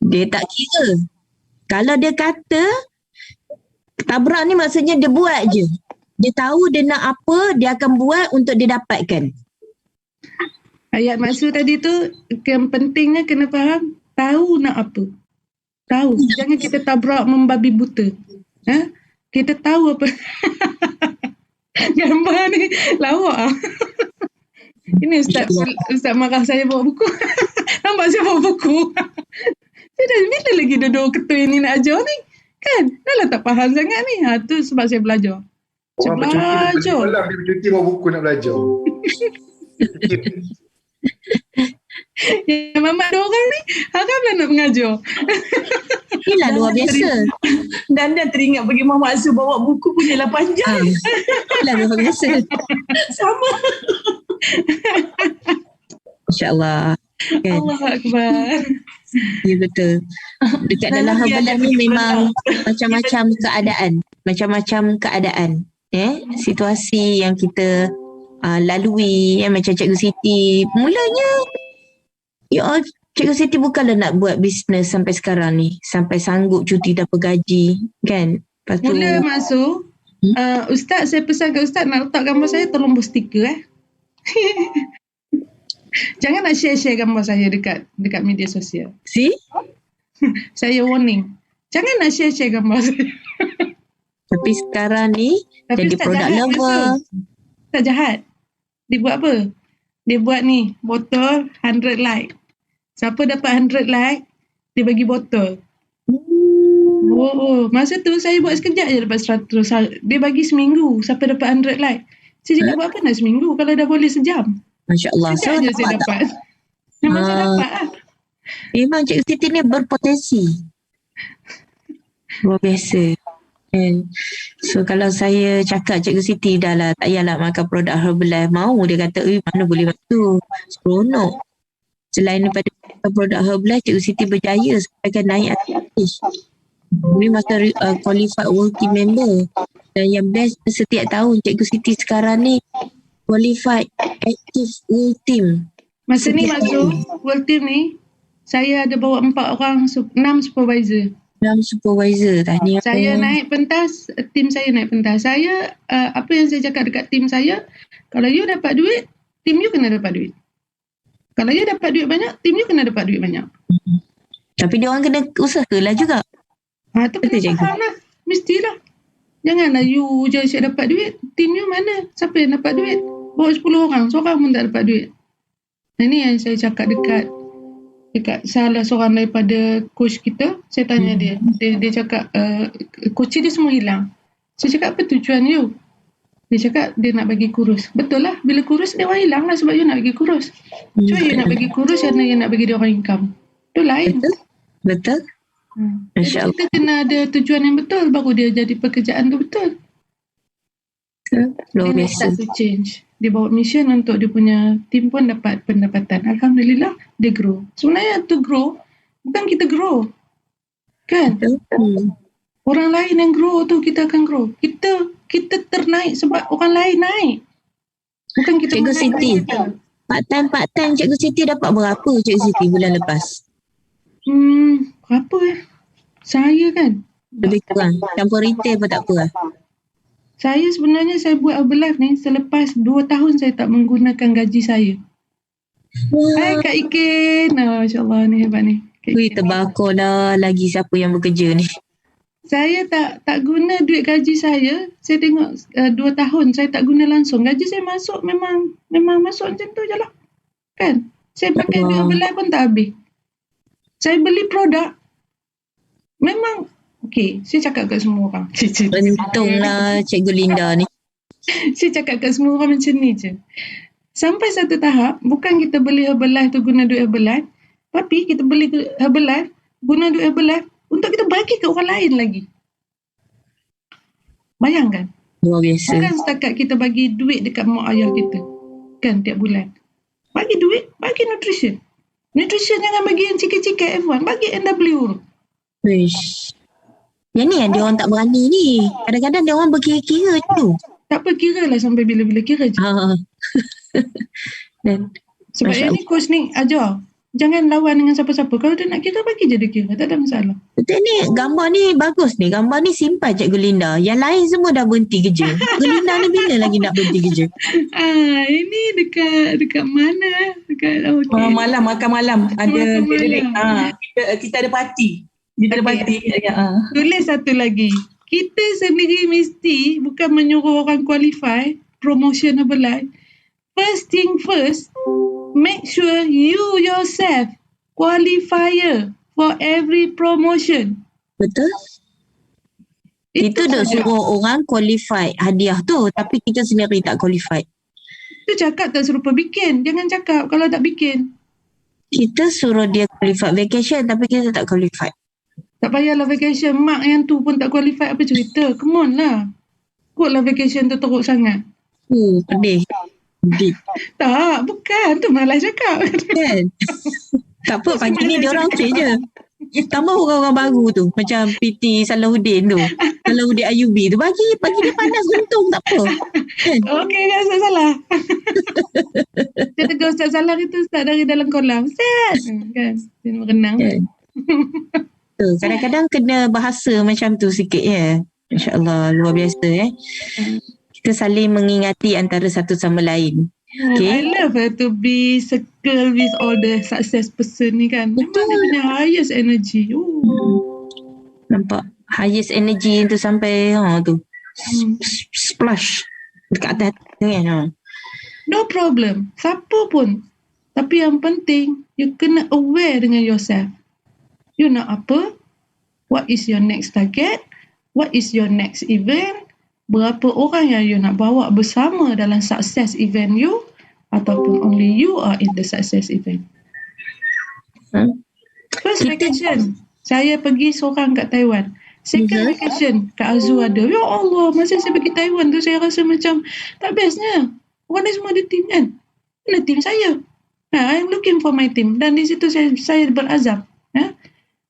D: Dia tak kira. Kalau dia kata tabrak ni maksudnya dia buat je. Dia tahu dia nak apa, dia akan buat untuk dia dapatkan.
C: Ayat maksud tadi tu, yang pentingnya kena faham, tahu nak apa. Tahu. Jangan kita tabrak membabi buta. Kita tahu apa. Gambar ni lawak lah. Ini Ustaz marah saya bawa buku. Nampak saya bawa buku. Saya dah bila lagi duduk ketua ni nak ajar ni. Kan? Dah lah tak faham sangat ni. Tu sebab saya belajar. Saya belajar.
B: Malam dia bercuti bawa buku nak belajar.
C: Yang mamak ada orang ni haraplah nak mengajar.
D: Inilah luar biasa.
A: Dan teringat bagi Mamak Su bawa buku punyalah panjang.
D: Inilah luar biasa.
A: Sama.
D: InsyaAllah. Kan?
C: Allah Akbar.
D: Ya betul. Dekat dalam Herbalah ni memang macam-macam keadaan. Macam-macam keadaan. Situasi yang kita lalui, macam Cikgu Siti. Mulanya, Cikgu Siti bukanlah nak buat bisnes sampai sekarang ni. Sampai sanggup cuti dapat gaji. Kan? Lepas tu,
C: Mula masuk, Ustaz, saya pesan ke Ustaz nak letak gambar saya, tolong buat stiker. Jangan nak share-share gambar saya dekat media sosial.
D: see?
C: Saya warning. Jangan nak share-share gambar saya.
D: Tapi sekarang ni, jadi
C: Ustaz
D: product
C: jahat,
D: lover.
C: Tak jahat. Dia buat apa? Dia buat ni, botol 100 like. Siapa dapat 100 like, dia bagi botol. Masa tu saya buat sekejap je dapat 100. Dia bagi seminggu, siapa dapat 100 like. Saya cakap buat apa nak seminggu kalau dah boleh sejam.
D: Masya Allah.
C: Sekejap je saya dapat. Memang saya dapat lah.
D: Memang Cikgu Siti ni berpotensi. Luar biasa. So kalau saya cakap Cikgu Siti dah lah tak payahlah makan produk Herbalife, mau dia kata mana boleh masuk, seronok. Selain daripada produk Herbalife, Cikgu Siti berjaya sampai kan naik atas. Ini masa qualified world team member. Dan yang best setiap tahun Cikgu Siti sekarang ni qualified active world team.
C: Masa ni masuk world team ni, saya ada bawa 4 orang, 6 supervisor.
D: 6 supervisor. Tahniah.
C: Saya naik pentas, tim saya naik pentas. Saya, apa yang saya cakap dekat tim saya, kalau you dapat duit, tim you kena dapat duit. Kalau you dapat duit banyak, tim you kena dapat duit banyak.
D: Tapi dia orang kena usahalah juga.
C: Tu kena faham lah. Mestilah. Janganlah you je asyik dapat duit. Tim you mana? Siapa yang dapat duit? Bawa 10 orang. Seorang pun tak dapat duit. Ini yang saya cakap dekat salah seorang daripada coach kita. Saya tanya dia. Dia cakap, coach dia semua hilang. Saya cakap, apa tujuan you? Dia cakap, dia nak bagi kurus. Betul lah. Bila kurus, dia orang hilang lah sebab you nak bagi kurus. Cuma you nak bagi kurus kerana you nak bagi dia orang income. Itu lain.
D: Betul.
C: Jadi kita kena ada tujuan yang betul baru dia jadi pekerjaan tu betul.
D: Luar
C: Dia
D: biasa.
C: start to change. Dia bawa mission untuk dia punya tim pun dapat pendapatan. Alhamdulillah dia grow. Sebenarnya to grow bukan kita grow. Kan? Orang lain yang grow tu kita akan grow. Kita ternaik sebab orang lain naik. Bukan kita
D: Cikgu
C: menaikkan
D: Siti,
C: kita.
D: part-time Cikgu Siti dapat berapa Cikgu Siti bulan lepas?
C: Berapa Saya kan?
D: Lebih kurang. Campur retail pun tak apa lah.
C: Saya sebenarnya saya buat Herbalife ni selepas 2 tahun saya tak menggunakan gaji saya. Hai Kak Ikin. Masya Allah ni hebat ni.
D: Wih, terbakar dah lagi siapa yang bekerja ni.
C: Saya tak guna duit gaji saya tengok 2 tahun saya tak guna langsung. Gaji saya masuk memang masuk macam tu je lah. Kan? Saya pakai duit Herbalife pun tak habis. Saya beli produk. Memang, saya cakap kat semua orang.
D: Untunglah Cikgu Linda ni.
C: Saya cakap kat semua orang macam ni je. Sampai satu tahap, bukan kita beli Herbalife tu guna duit Herbalife, tapi kita beli Herbalife, guna duit Herbalife untuk kita bagi ke orang lain lagi. Bayangkan.
D: Luar biasa.
C: Bukan setakat kita bagi duit dekat mak ayah kita. Kan tiap bulan. Bagi duit, bagi nutrition. Nutrition jangan bagi yang cikit-cikit F1. Bagi NW.
D: Wish. Yang ni yang dia orang tak berani ni. Kadang-kadang dia orang berkira-kira tu.
C: Tak apa, kira lah sampai bila-bila kira je.
D: Dan
C: Sebab yang ni coach ni ajar. Jangan lawan dengan siapa-siapa. Kalau dia nak kira, bagi je dia kira. Tak ada masalah.
D: betul ni, gambar ni bagus ni. Gambar ni simpan Cikgu Linda. Yang lain semua dah berhenti kerja. Cikgu Linda ni bila lagi nak berhenti kerja?
C: Ini dekat mana? Dekat
A: Malam, makan malam. Ada
C: Makan malam.
A: kita ada parti. Kita ada parti.
C: Tulis satu lagi. Kita sendiri mesti bukan menyuruh orang qualify promotion Herbalife. First thing first, make sure you yourself qualifier for every promotion.
D: Betul? Itu dah suruh orang qualify hadiah tu, tapi kita sendiri tak qualify.
C: Tu cakap tak serupa bikin. Jangan cakap kalau tak bikin.
D: Kita suruh dia qualify vacation, tapi kita tak qualify.
C: Tak payahlah vacation. Mak yang tu pun tak qualify, apa cerita? Come on lah. Kotlah vacation tu teruk sangat.
D: Pedih.
C: Tak, bukan. Tu malas cakap.
D: Kan? Tak apa, pagi ni dia orang okey je. Tambah orang-orang baru tu, macam PT Salahuddin tu. Salahuddin Ayubi tu. Bagi dia panas untung, tak apa. Kan?
C: Okey kan, Ustaz Salah. Dia tegur Ustaz Salah itu Ustaz dari dalam kolam. Ustaz! Kan? Dia berenang.
D: Kan? Kadang-kadang kena bahasa macam tu sikit ya. Masya Allah, luar biasa Kita saling mengingati antara satu sama lain. Okay.
C: I love her to be circle with all the success person ni kan. Memang dia punya highest energy.
D: Nampak highest energy tu sampai tu splash dekat atas kan.
C: No problem. Siapa pun. Tapi yang penting you kena aware dengan yourself. You nak apa? What is your next target? What is your next event? Berapa orang yang you nak bawa bersama dalam success event you, ataupun only you are in the success event. First vacation, saya pergi seorang kat Taiwan. Second vacation, Kak Azu ada. Ya Allah, masa saya pergi Taiwan tu saya rasa macam tak bestnya. Orang ni semua ada team kan? Mana team saya? I'm looking for my team. Dan di situ saya berazam.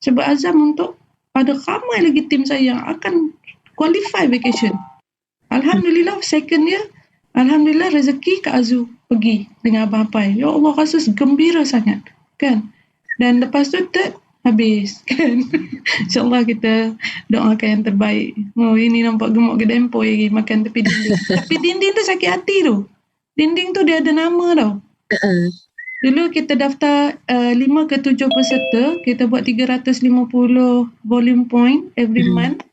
C: Saya berazam untuk ada ramai lagi team saya yang akan qualify vacation. Alhamdulillah, second year, alhamdulillah rezeki Kak Azu pergi dengan Abang Pai. Ya Allah, rasa gembira sangat. Kan? Dan lepas tu third, habis. Kan? InsyaAllah kita doakan yang terbaik. Ini nampak gemuk ke dempoi lagi makan tepi dinding. Tepi dinding tu sakit hati tu. Dinding tu dia ada nama tau. Dulu kita daftar 5 ke 7 peserta. Kita buat 350 volume point every month.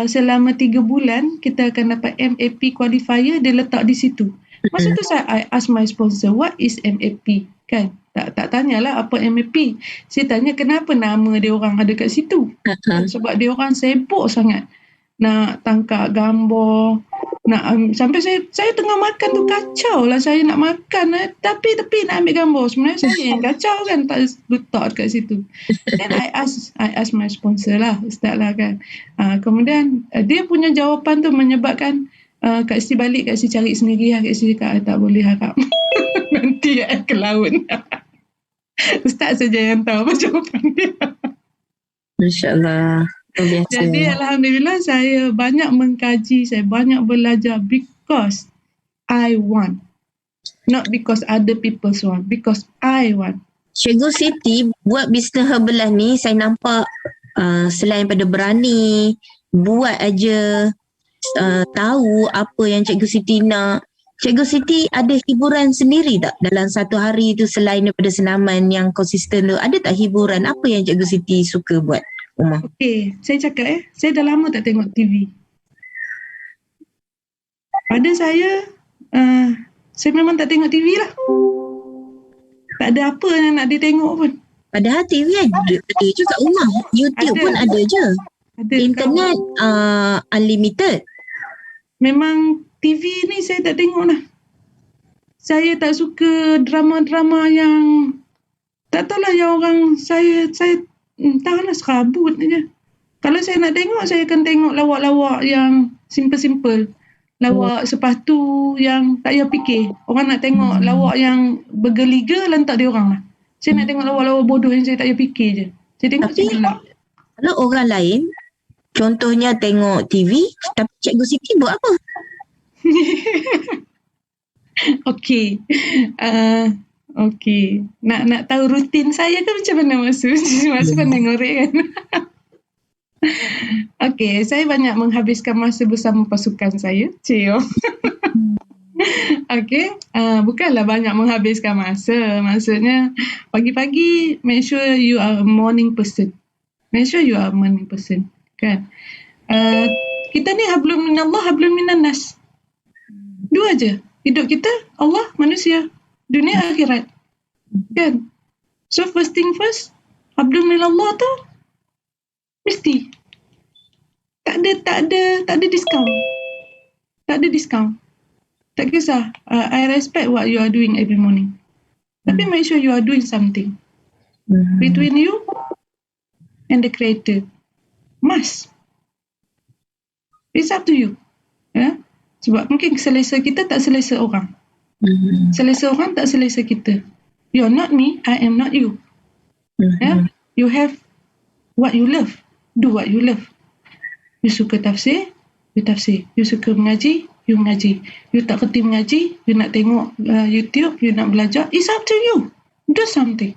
C: Selama 3 bulan kita akan dapat MAP qualifier, dia letak di situ. Masa tu I ask my sponsor, what is MAP? Kan? Tak tanyalah apa MAP. Saya tanya kenapa nama dia orang ada kat situ. Sebab dia orang sibuk sangat nak tangkap gambar, nak sampai saya tengah makan tu kacau lah saya nak makan tapi nak ambil gambar. Sebenarnya saya yang kacau kan, tak letak kat situ. Then I ask my sponsor lah, Ustaz lah kan. Kemudian dia punya jawapan tu menyebabkan Kak Siti balik, Kak Siti cari sendiri lah. Kak Siti cakap tak boleh harap. Nanti ke laut. Ustaz saja yang tahu apa jawapan dia.
D: InsyaAllah.
C: Jadi alhamdulillah saya banyak mengkaji, saya banyak belajar because I want. Not because other people want, because I want.
D: Cikgu Siti buat bisnes Herbalife ni saya nampak selain pada berani buat aja, tahu apa yang Cikgu Siti nak, Cikgu Siti ada hiburan sendiri tak dalam satu hari tu selain daripada senaman yang konsisten tu? Ada tak hiburan? Apa yang Cikgu Siti suka buat rumah?
C: Okey, saya cakap saya dah lama tak tengok TV. Pada saya memang tak tengok TV lah. Tak ada apa yang nak ditengok pun.
D: Padahal TV ada je kat rumah. YouTube pun ada je.
C: Ada
D: Internet unlimited.
C: Memang TV ni saya tak tengok lah. Saya tak suka drama-drama yang tak tahulah yang orang saya entahlah serabut je. Kalau saya nak tengok, saya akan tengok lawak-lawak yang simple-simple. Lawak sepatu yang tak payah fikir. Orang nak tengok lawak yang bergeliga, lantak dia orang lah. Saya nak tengok lawak-lawak bodoh yang saya tak payah fikir je. Saya tengok
D: Tapi,
C: saya gelak.
D: kalau orang lain, contohnya tengok TV, tapi Cikgu Siti buat apa?
C: Okey. Okey. Nak tahu rutin saya ke macam mana masuk pandang ngorek kan? Okey, saya banyak menghabiskan masa bersama pasukan saya. Cio. Okey, bukanlah banyak menghabiskan masa. Maksudnya, pagi-pagi, make sure you are a morning person. Make sure you are a morning person. Kan? Kita ni hablum minallah, hablum minannas. Dua je. Hidup kita, Allah, manusia. Dunia, akhirat. Kan? So, first thing first, hablum minallah tu, mesti. Tak ada diskaun. Tak ada diskaun. Tak kisah. I respect what you are doing every morning. Tapi make sure you are doing something. Between you and the creator. Must. It's up to you. Ya? Sebab mungkin selesa kita tak selesa orang. Selesa orang tak selesa kita. You're not me, I am not you. Ya? You have what you love. Do what you love. You suka tafsir, you tafsir. You suka mengaji, you mengaji. You tak kerti mengaji, you nak tengok YouTube, you nak belajar. It's up to you. Do something.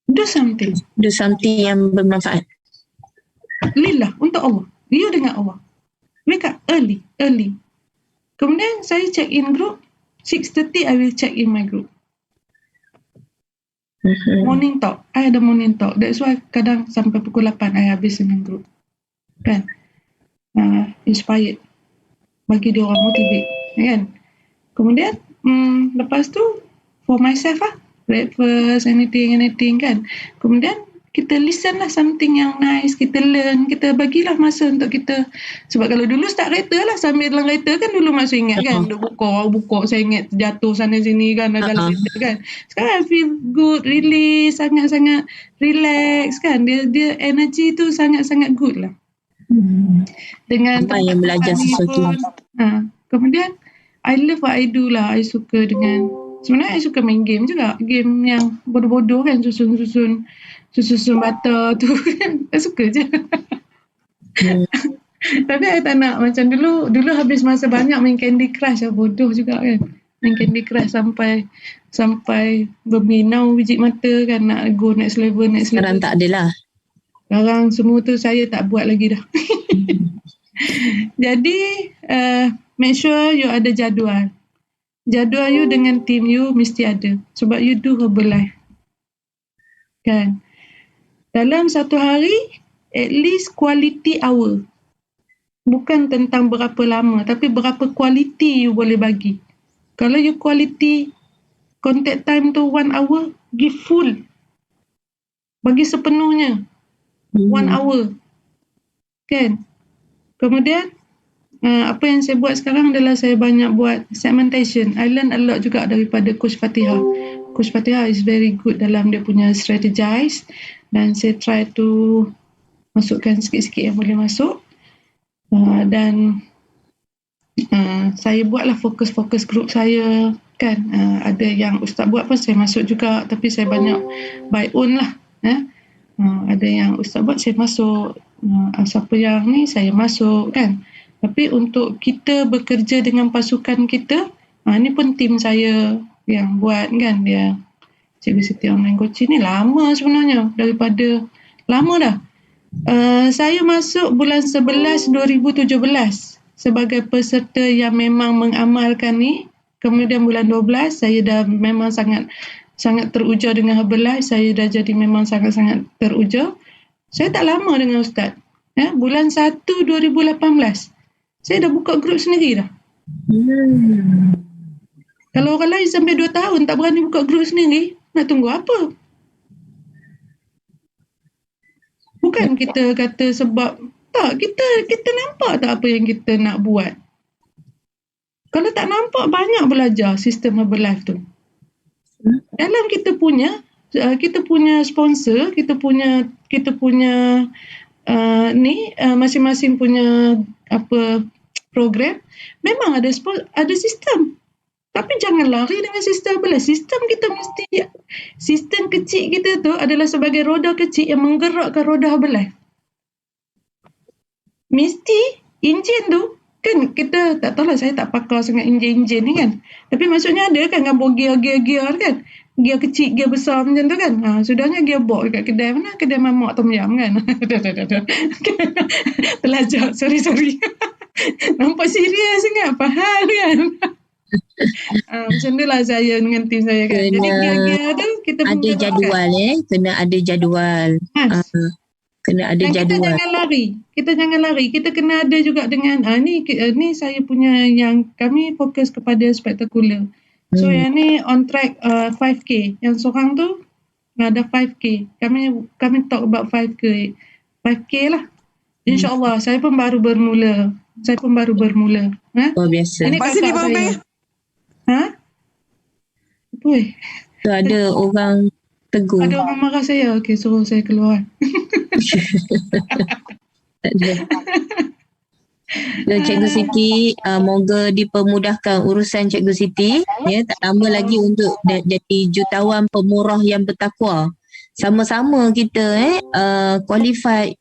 C: Do something.
D: Do something yang bermanfaat.
C: Lillah, untuk Allah. You dengan Allah. Wake up early. Kemudian saya check in group. 6:30 I will check in my group. Morning talk. I ada morning talk. That's why kadang sampai pukul 8 I habis dengan group. Kan? Inspired. Bagi dia orang motivate. Kan? Kemudian, lepas tu, for myself lah. Breakfast, anything kan. Kemudian, kita listen lah something yang nice. Kita learn. Kita bagilah masa untuk kita. Sebab kalau dulu start kereta lah. Sambil dalam kereta kan dulu masih ingat kan. Duk buka. Saya ingat jatuh sana sini kan. Dalam kereta kan. Sekarang I feel good. Release. Sangat-sangat relax kan. Dia energy tu sangat-sangat good lah. Dengan
D: apa yang belajar sesuatu.
C: Kemudian I love what I do lah. I suka dengan, sebenarnya I suka main game juga. Game yang bodoh-bodoh kan. Susun bata tu kan. I suka je. Tapi I tak nak macam dulu habis masa banyak main Candy Crush lah. Bodoh juga kan. Main Candy Crush sampai berminau biji mata kan. Nak go next level.
D: Sekarang tak adalah.
C: Sekarang semua tu saya tak buat lagi dah. Jadi, make sure you ada jadual. Jadual you dengan team you mesti ada. Sebab you do Herbalife. Kan? Dalam satu hari, at least quality hour. Bukan tentang berapa lama, tapi berapa quality you boleh bagi. Kalau you quality, contact time tu 1 hour, give full. Bagi sepenuhnya. 1 hour. Kan? Kemudian, apa yang saya buat sekarang adalah saya banyak buat segmentation. I learn a lot juga daripada Coach Fatihah. Coach Fatihah is very good dalam dia punya strategize. Dan saya try to masukkan sikit-sikit yang boleh masuk. Dan saya buatlah fokus group saya. Kan? Ada yang Ustaz buat pun saya masuk juga. Tapi saya banyak by own lah. Ada yang Ustaz buat saya masuk, siapa yang ni saya masuk kan. Tapi untuk kita bekerja dengan pasukan kita, ni pun tim saya yang buat kan. Dia Cikgu Siti Online Coaching ni lama sebenarnya, daripada lama dah. Saya masuk bulan 11 2017. sebagai peserta yang memang mengamalkan ni, kemudian bulan 12 saya dah memang sangat teruja dengan Herbalife, saya dah jadi memang sangat-sangat teruja. Saya tak lama dengan Ustaz. Bulan 1 2018 saya dah buka grup sendiri dah. Kalau orang lain sampai 2 tahun tak berani buka grup sendiri, nak tunggu apa? Bukan kita kata sebab tak, kita nampak tak apa yang kita nak buat. Kalau tak nampak, banyak belajar sistem Herbalife tu. Dalam kita punya sponsor, kita punya masing-masing punya program, memang ada sistem. Tapi jangan lari dengan sistem Herbalife. Sistem kecil kita tu adalah sebagai roda kecil yang menggerakkan roda Herbalife. Mesti enjin tu, kan kita tak tahulah, saya tak pakar sangat enjin ni kan. Tapi maksudnya ada kan gambar gear kan. Gear kecil, gear besar macam tu kan. Sudahnya gearbox kat kedai mana? Kedai mamak tom yam kan. Terlajak, sorry. Nampak serius sangat, faham kan. Macam tu lah saya dengan tim saya kan. Jadi gear-gear tu kita
D: ada jadual kena ada jadual. Kena ada jadual. Kita jangan lari. Kita kena ada juga dengan ni saya punya, yang kami fokus kepada spektakular. So yang ni on track 5K. Yang seorang tu ada 5K. Kami talk about 5K lah. InsyaAllah. Saya pun baru bermula. Oh biasa.
C: Ini kakak saya. Apa
D: tu ada orang tegur.
C: Ada orang marah saya. Okey, suruh saya keluar.
D: Dan Cikgu Siti, moga dipermudahkan urusan Cikgu Siti. Tak lama lagi untuk jadi jutawan pemurah yang bertakwa. Sama-sama kita qualified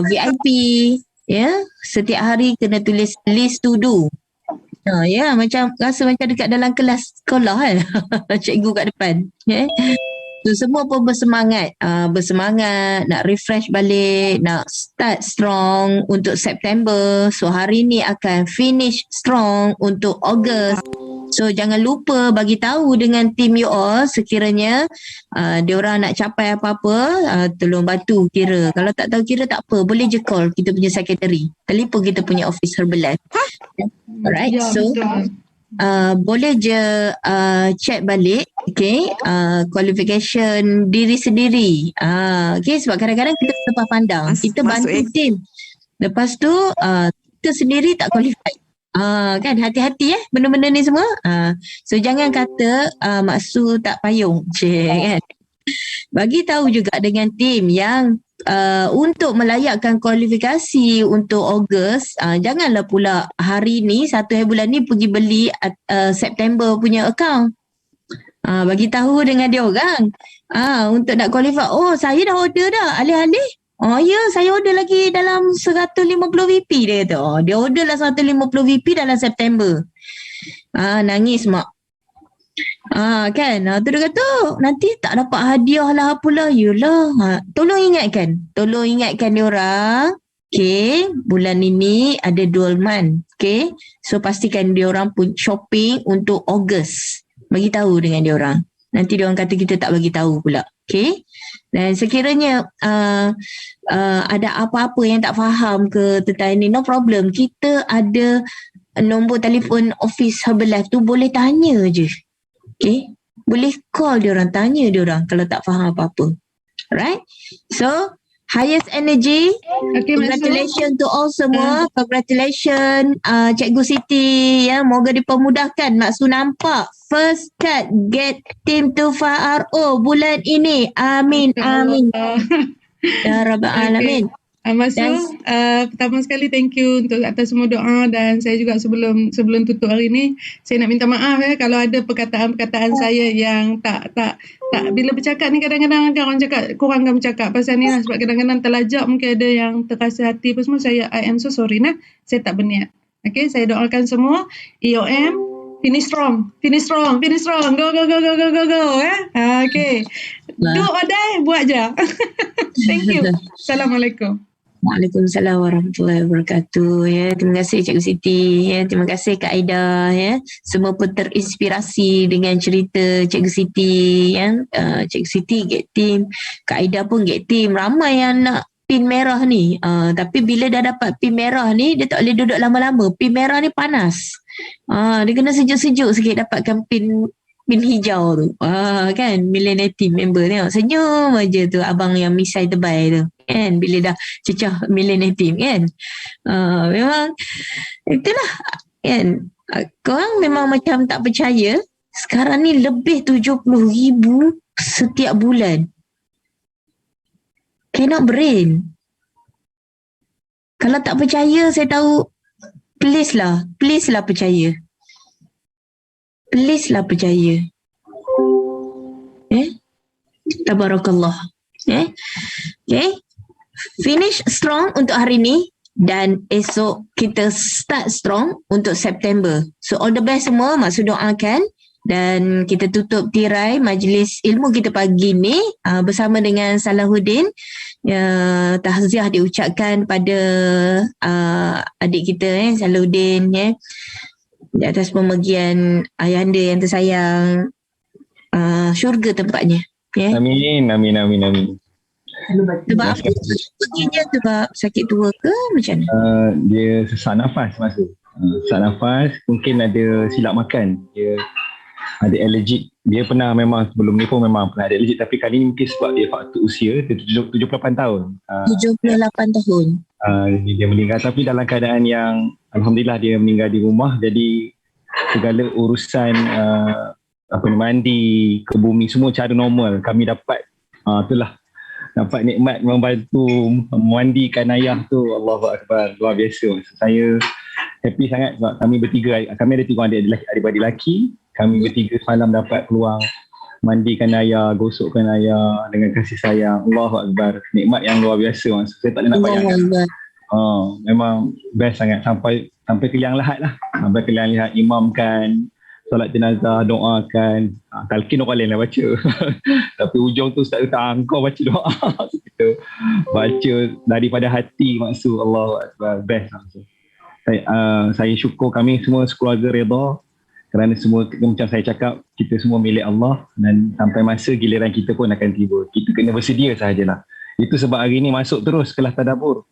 D: VIP. Setiap hari kena tulis list to do. Macam rasa macam dekat dalam kelas sekolah kan. Cikgu kat depan. So semua pun bersemangat nak refresh balik, nak start strong untuk September. So hari ni akan finish strong untuk Ogos. So jangan lupa bagi tahu dengan team you all sekiranya diorang nak capai apa-apa, tolong bantu kira. Kalau tak tahu kira tak apa, boleh je call kita punya secretary. Telefon kita punya office Herbalife. Alright, so boleh je check balik qualification diri sendiri. Sebab kadang-kadang kita terlepas pandang, kita bantu tim. Lepas tu kita sendiri tak qualified. Kan hati-hati benda-benda ni semua. So jangan kata maksud tak payung kan. Bagi tahu juga dengan tim yang untuk melayakkan kualifikasi untuk Ogos, janganlah pula hari ni 1 bulan ni pergi beli September punya account. Bagi tahu dengan dia orang untuk nak qualify. Oh, saya dah order dah alih-alih. Oh ya, saya order lagi dalam 150 VP dia kata. Dia order lah 150 VP dalam September. Nangis mak. Kan, tu dia kata nanti tak dapat hadiah lah apalah. Yelah, tolong ingatkan dia orang. Bulan ini ada dual month. So pastikan dia orang pun shopping untuk Ogos. Bagi tahu dengan dia orang. Nanti dia orang kata kita tak bagi tahu pula. Dan sekiranya ada apa-apa yang tak faham ke tentang ini, no problem. Kita ada nombor telefon office Herbalife tu, boleh tanya je. Boleh call dia orang, tanya dia orang kalau tak faham apa-apa. Right? So, highest energy. Congratulations to all semua. Congratulations Cikgu Siti. Moga dipermudahkan. Maksud nampak first cut get team to FARO bulan ini. Amin. Ya Rabbal Alamin.
C: Maksud pertama sekali thank you untuk atas semua doa, dan saya juga sebelum tutup hari ni saya nak minta maaf kalau ada perkataan-perkataan saya yang tak bila bercakap ni kadang-kadang orang cakap kurangkan bercakap pasal ni lah, sebab kadang-kadang terlajak, mungkin ada yang terasa hati apa semua. I am so sorry saya tak berniat. Saya doakan semua EOM finish strong, go do or die, buat je. Thank you. Assalamualaikum.
D: Waalaikumsalam warahmatullahi wabarakatuh. Ya, terima kasih Cikgu Siti. Ya, terima kasih Kak Aida. Ya, semua pun terinspirasi dengan cerita Cikgu Siti. Ya, Cikgu Siti get team, Kak Aida pun get team. Ramai yang nak pin merah ni. Tapi bila dah dapat pin merah ni, dia tak boleh duduk lama-lama. Pin merah ni panas. Dia kena sejuk-sejuk sikit dapatkan pin hijau tu. Kan, millennial team member tengok senyum aja tu abang yang misai terbaik tu. Kan, bila dah cecah millennial team kan. Memang itulah kan. Korang memang macam tak percaya. Sekarang ni lebih 70,000 setiap bulan. Cannot brain. Kalau tak percaya, saya tahu please lah percaya. Please lah percaya. Tabarakallah. Okay. Finish strong untuk hari ni dan esok kita start strong untuk September. So all the best semua, maksud doakan. Dan kita tutup tirai majlis ilmu kita pagi ni bersama dengan Salahuddin. Tahziah diucapkan pada adik kita Salahuddin di atas pemergian ayahanda yang tersayang. Syurga tempatnya.
E: Amin.
D: Sebab apa perginya? Sebab sakit tua ke macam mana?
E: Dia sesak nafas masa. Sesak nafas, mungkin ada silap makan. Dia ada allergic. Dia pernah memang sebelum ni pun memang pernah ada allergic, tapi kali ni mungkin sebab dia faktor usia, dia 78 tahun.
D: 78 tahun.
E: Dia meninggal tapi dalam keadaan yang alhamdulillah dia meninggal di rumah, jadi segala urusan mandi ke bumi semua cara normal kami dapat. Itulah dapat nikmat membantu memandikan ayah tu. Allahu Akbar, luar biasa. Saya happy sangat sebab kami bertiga, kami ada 3 adik-beradik lelaki. Kami bertiga semalam dapat peluang mandikan ayah, gosokkan ayah dengan kasih sayang. Allahu Akbar, nikmat yang luar biasa. Saya tak boleh nak bayangkan. Memang best sangat sampai ke liang lahat lah. Sampai ke liang lahat, imamkan, solat jenazah, doakan. Talqin orang lain lah baca. Tapi ujung tu Ustaz kata, kau baca doa. Kita baca daripada hati maksud. Allahu Akbar, best maksud. Saya syukur kami semua sekeluarga redha kerana semua macam saya cakap, kita semua milik Allah dan sampai masa giliran kita pun akan tiba. Kita kena bersedia sahajalah. Itu sebab hari ni masuk terus kelas tadabbur.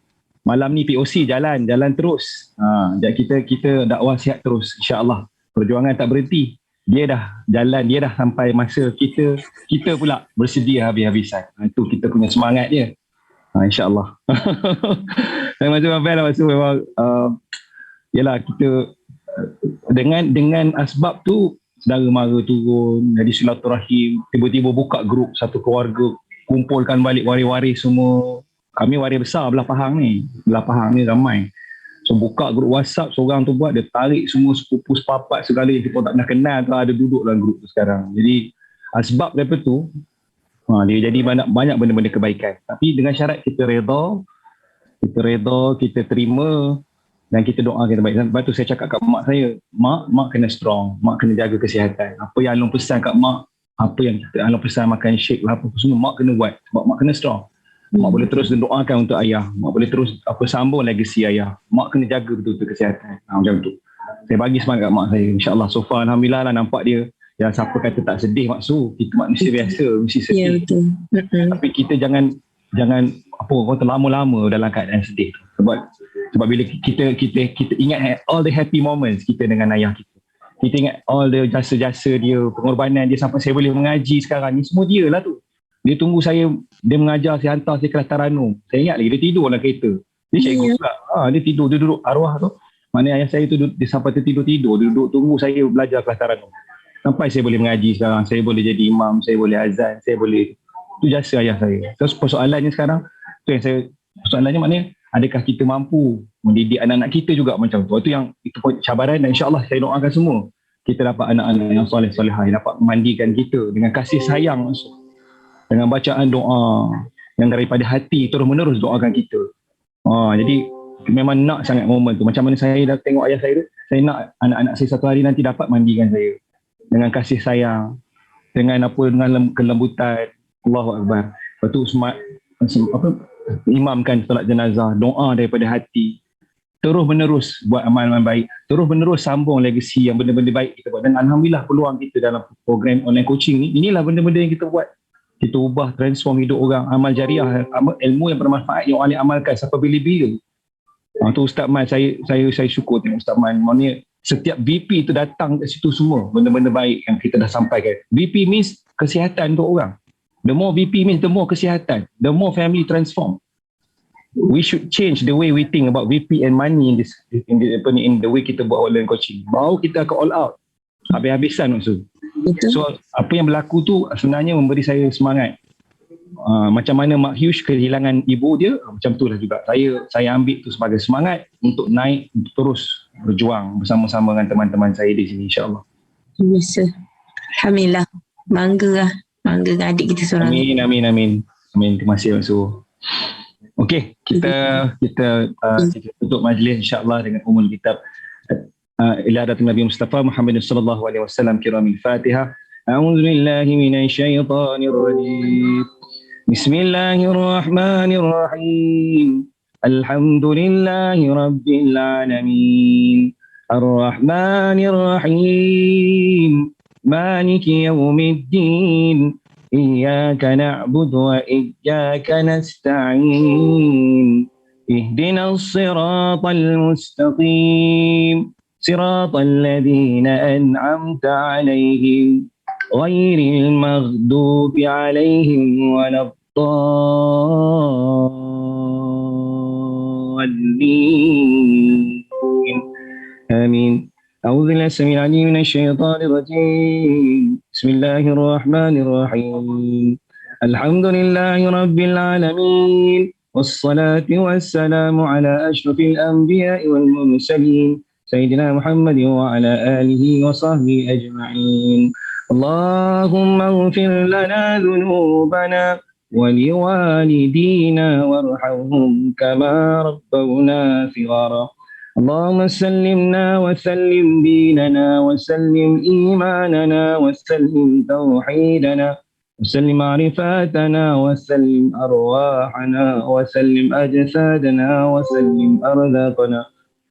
E: Malam ni POC jalan terus. Kita dakwah sihat terus, insya-Allah. Perjuangan tak berhenti. Dia dah jalan, dia dah sampai masa kita pula bersedia habis-habisan. Itu kita punya semangat dia. InsyaAllah. Saya macam Abel lah maksud memang yalah kita dengan asbab tu saudara mara turun, jadi silaturahim, tiba-tiba buka grup satu keluarga, kumpulkan balik waris-waris semua. Kami waris besar belah Pahang ni ramai. So buka grup WhatsApp, seorang tu buat, dia tarik semua sepupu sepapat segala yang kita tak pernah kenal tu ada duduk dalam grup tu sekarang. Jadi asbab daripada tu dia jadi banyak benda-benda kebaikan. Tapi dengan syarat kita redha, kita terima dan kita doakan yang baik. Sebab tu saya cakap kat mak saya, mak kena strong, mak kena jaga kesihatan. Apa yang Alung pesan kat mak, apa yang Alung pesan makan shake lah, apa semua mak kena buat. Sebab mak kena strong. Mak boleh terus doakan untuk ayah. Mak boleh terus sambung legasi ayah. Mak kena jaga betul-betul kesihatan. Macam tu. Saya bagi semangat kat mak saya. InsyaAllah so far alhamdulillah lah nampak dia. Yang siapa kata tak sedih maksud, kita manusia biasa mesti sedih.
D: Ya, betul.
E: Tapi kita jangan kata lama-lama dalam keadaan sedih tu. Sebab bila kita ingat all the happy moments kita dengan ayah kita. Kita ingat all the jasa-jasa dia, pengorbanan dia sampai saya boleh mengaji sekarang ni, semua dia lah tu. Dia tunggu saya, dia mengajar, saya hantar saya kelas Taranum. Saya ingat lagi dia tidur dalam kereta. Dia cikgu pula. Dia tidur, dia duduk arwah tu. Mana ayah saya tu dia sampai tertidur, dia duduk tunggu saya belajar kelas Taranum. Sampai saya boleh mengaji sekarang, saya boleh jadi imam, saya boleh azan, saya boleh, itu jasa ayah saya. Terus persoalannya sekarang, persoalannya maknanya, adakah kita mampu mendidik anak-anak kita juga macam tu. Itu cabaran dan insyaAllah saya doakan semua. Kita dapat anak-anak yang soleh-solehah, yang dapat memandikan kita dengan kasih sayang maksud. Dengan bacaan doa yang daripada hati terus-menerus doakan kita. Jadi memang nak sangat momen tu. Macam mana saya dah tengok ayah saya tu, saya nak anak-anak saya satu hari nanti dapat mandikan saya. Dengan kasih sayang, dengan kelembutan. Allahu Akbar. Lepas tu imamkan solat jenazah, doa daripada hati, terus menerus buat amal-amal baik, terus menerus sambung legasi yang benda-benda baik kita buat. Dan alhamdulillah peluang kita dalam program online coaching ni, inilah benda-benda yang kita buat. Kita ubah, transform hidup orang, amal jariah, ilmu yang bermanfaat yang orang boleh amalkan sampai bila-bila. Tu Ustaz Man, saya syukur tengok Ustaz Man. Maksudnya setiap VP tu datang kat situ semua benda-benda baik yang kita dah sampaikan. VP means kesihatan untuk orang. The more VP means the more kesihatan, the more family transform. We should change the way we think about VP and money in the way kita buat online coaching. Baru kita akan all out. Habis-habisan maksud. So apa yang berlaku tu sebenarnya memberi saya semangat. Macam mana Mak Hughes kehilangan ibu dia, macam tu lah juga. Saya ambil tu sebagai semangat untuk naik, untuk terus berjuang bersama-sama dengan teman-teman saya di sini, insyaAllah.
D: Biasa. Alhamdulillah. Bangga dengan adik kita seorang.
E: Amin. Terima kasih Maksud. Okey, kita tutup majlis insya-Allah dengan umul kitab ila hadarat Nabi Mustafa Muhammad sallallahu alaihi wasallam kiramil Fatihah. A'udzu billahi minasyaitonir rajim. Bismillahirrahmanirrahim. Alhamdulillahi rabbil alamin. Arrahmanir rahim. Maliki yaumiddin. إياك نعبد وإياك نستعين اهدنا الصراط المستقيم صراط الذين أنعمت عليهم غير المغضوب عليهم ولا الضالين آمين. أعوذ بالله السميع العليم من الشيطان الرجيم. بسم الله الرحمن الرحيم. الحمد لله رب العالمين والصلاة والسلام على أشرف الأنبياء والمرسلين سيدنا محمد وعلى آله وصحبه أجمعين. اللهم اغفر لنا ذنوبنا ولوالدينا وارحمهم كما ربونا صغارا. اللهم سلمنا وسلم ديننا وسلم إيماننا وسلم توحيدنا وسلم معرفاتنا وسلم أرواحنا وسلم أجسادنا وسلم أرزاقنا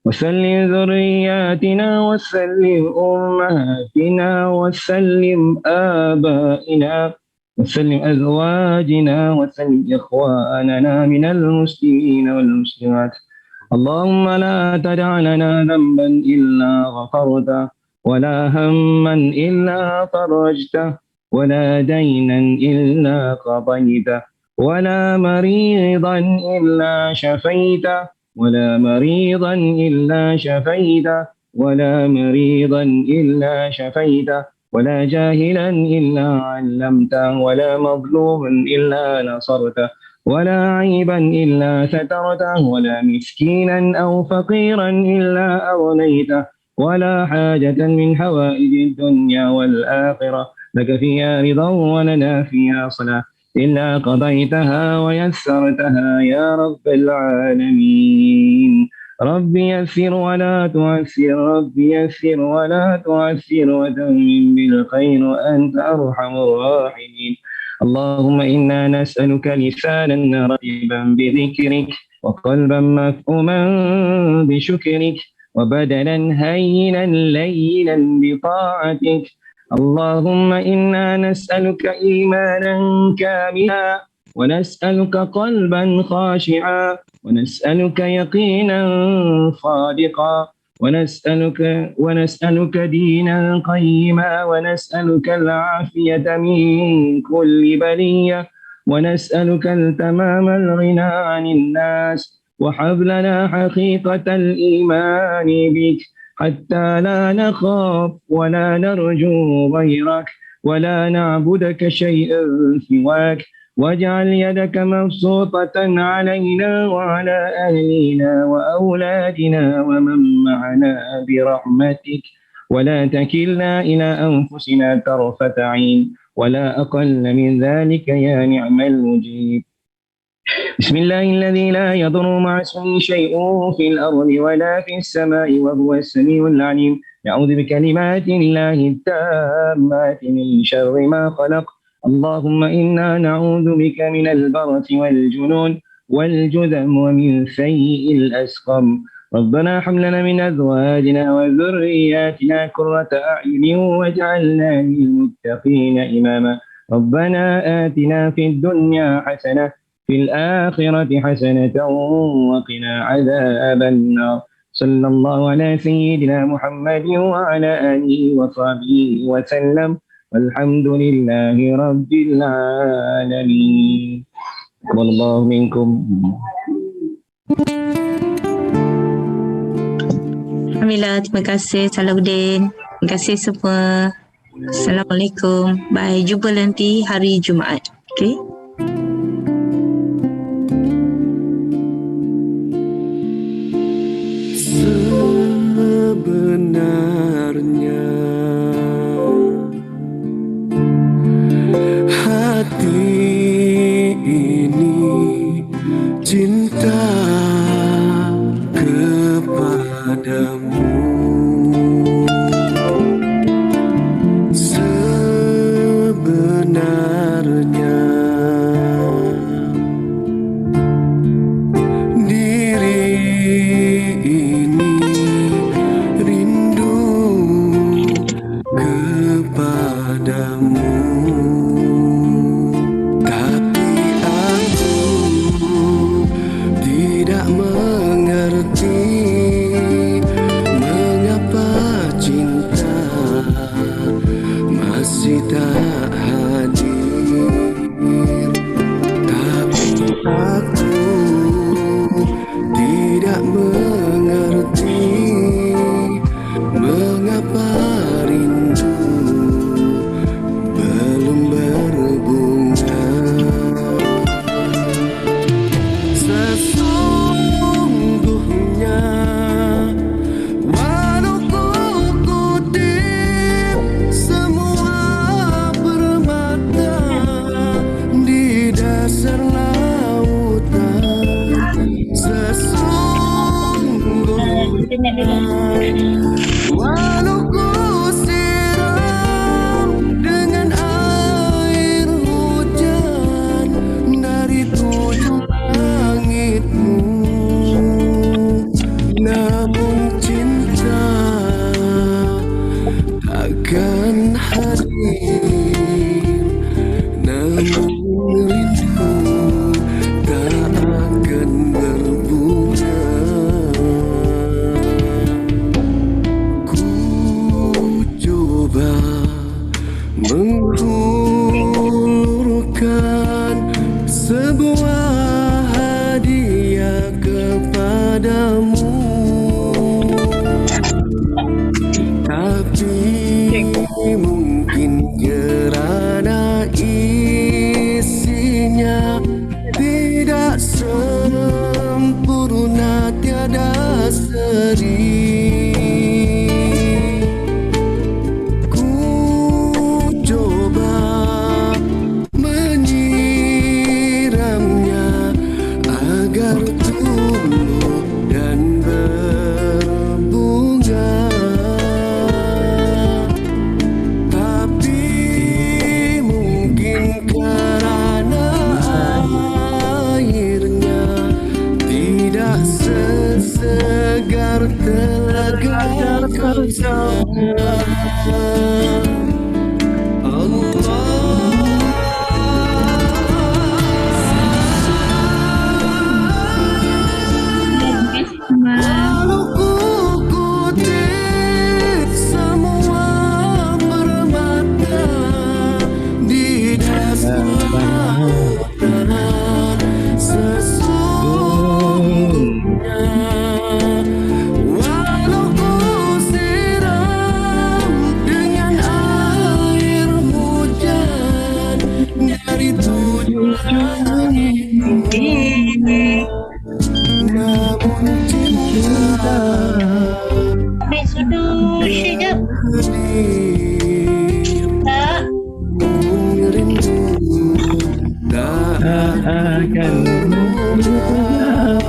E: وسلم ذرياتنا وسلم أمهاتنا وسلم آبائنا وسلم أزواجنا وسلم إخواننا من المسلمين والمسلمات. اللهم لا تدع لنا ذنبا إلا غفرته ولا هما إلا فرجته ولا دينا إلا قضيته ولا مريضا إلا شفيته ولا مريضا إلا شفيته ولا مريضا إلا شفيته ولا جاهلا إلا علمته ولا مظلوما إلا نصرته ولا عيبا إلا سترته ولا مسكينا أو فقيرا إلا أغنيته ولا حاجة من حوائج الدنيا والآخرة لك فيها رضا ولنا فيها صلاة إلا قضيتها ويسرتها يا رب العالمين. رب يسر ولا تعسر رب يسر ولا تعسر وتمم بالخير وأنت أرحم الراحمين. اللهم إنا نسألك لسانا رطبا بذكرك وقلبا مفهوما بشكرك وبدنا هينا لينا بطاعتك. اللهم إنا نسألك إيمانا كاملا ونسألك قلبا خاشعا ونسألك يقينا صادقا ونسألك دينا قيما ونسألك العافية من كل بلية ونسألك التمام الغنى عن الناس وهب لنا حقيقة الإيمان بك حتى لا نخاف ولا نرجو غيرك ولا نعبدك شيئا سواك واجعل يدك مبسوطة علينا وعلى أهلنا وأولادنا ومن معنا برحمتك ولا تكلنا إلى أنفسنا طرفة عين ولا أقل من ذلك يا نعم المجيب. بسم الله الذي لا يضر مع اسمه شيء في الأرض ولا في السماء وهو السميع العليم. يعوذ بكلمات الله التامات من شر ما خلق. اللهم إنا نعوذ بك من البرص والجنون والجذم ومن سيء الأسقم ربنا هب لنا من أزواجنا وذرياتنا قرة أعين واجعلنا للمتقين إماما ربنا آتنا في الدنيا حسنة في الآخرة حسنة وقنا عذاب النار صلى الله على سيدنا محمد وعلى آله وصحبه وسلم والحمد لله رب العالمين. Wallahu minkum.
D: Alhamdulillah, terima kasih Salahuddin. Terima kasih semua. Assalamualaikum. Bye. Jumpa nanti hari Jumaat. Okay.
F: Sebenarnya hati ini cinta kepadamu. Sebenarnya diri ini rindu kepadamu. Tapi aku tidak mengerti mengapa cinta masih tak hadir. Tapi aku tidak mengerti mengapa rindu belum berbunga. Sesungguhnya walau ku kutip semua permata di dasar lautan. Sesungguhnya walau ku siram dengan air hujan dari tujuh langitmu, namun cinta takkan hadir. Namun rindu tak akan berbunga. Ku coba menghulurkan sebuah hadiah kepadamu, tapi mungkin kerana isinya tidak sempurna, tiada seri. Ku coba menyiramnya agar tumbuh dan berbunga. Tapi mungkin kerana airnya tidak sesegar telaga bersama. Walau ku kutip semua permata di dasar lautan. Sesungguhnya walau ku siram dengan air hujan dari tujuh langit, namun cinta hadir. Rindu tak akan berubah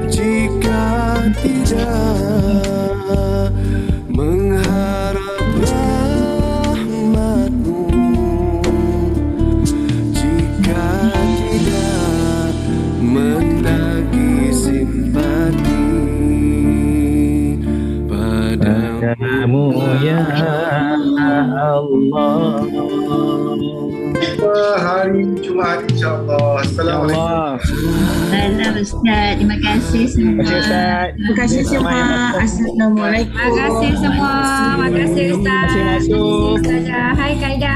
F: jika tidak mengharap rahmatmu, jika tidak
E: Allah.
B: Hari Jumaat insyaAllah. Assalamualaikum.
E: Allah.
G: Salam Ustaz. Terima kasih semua.
E: Terima kasih Ustaz.
A: Terima kasih semua. Assalamualaikum.
H: Terima kasih semua. Terima kasih Ustaz.
E: Terima kasih Masuk.
H: Terima kasih Ustazah. Hai Kak Aida.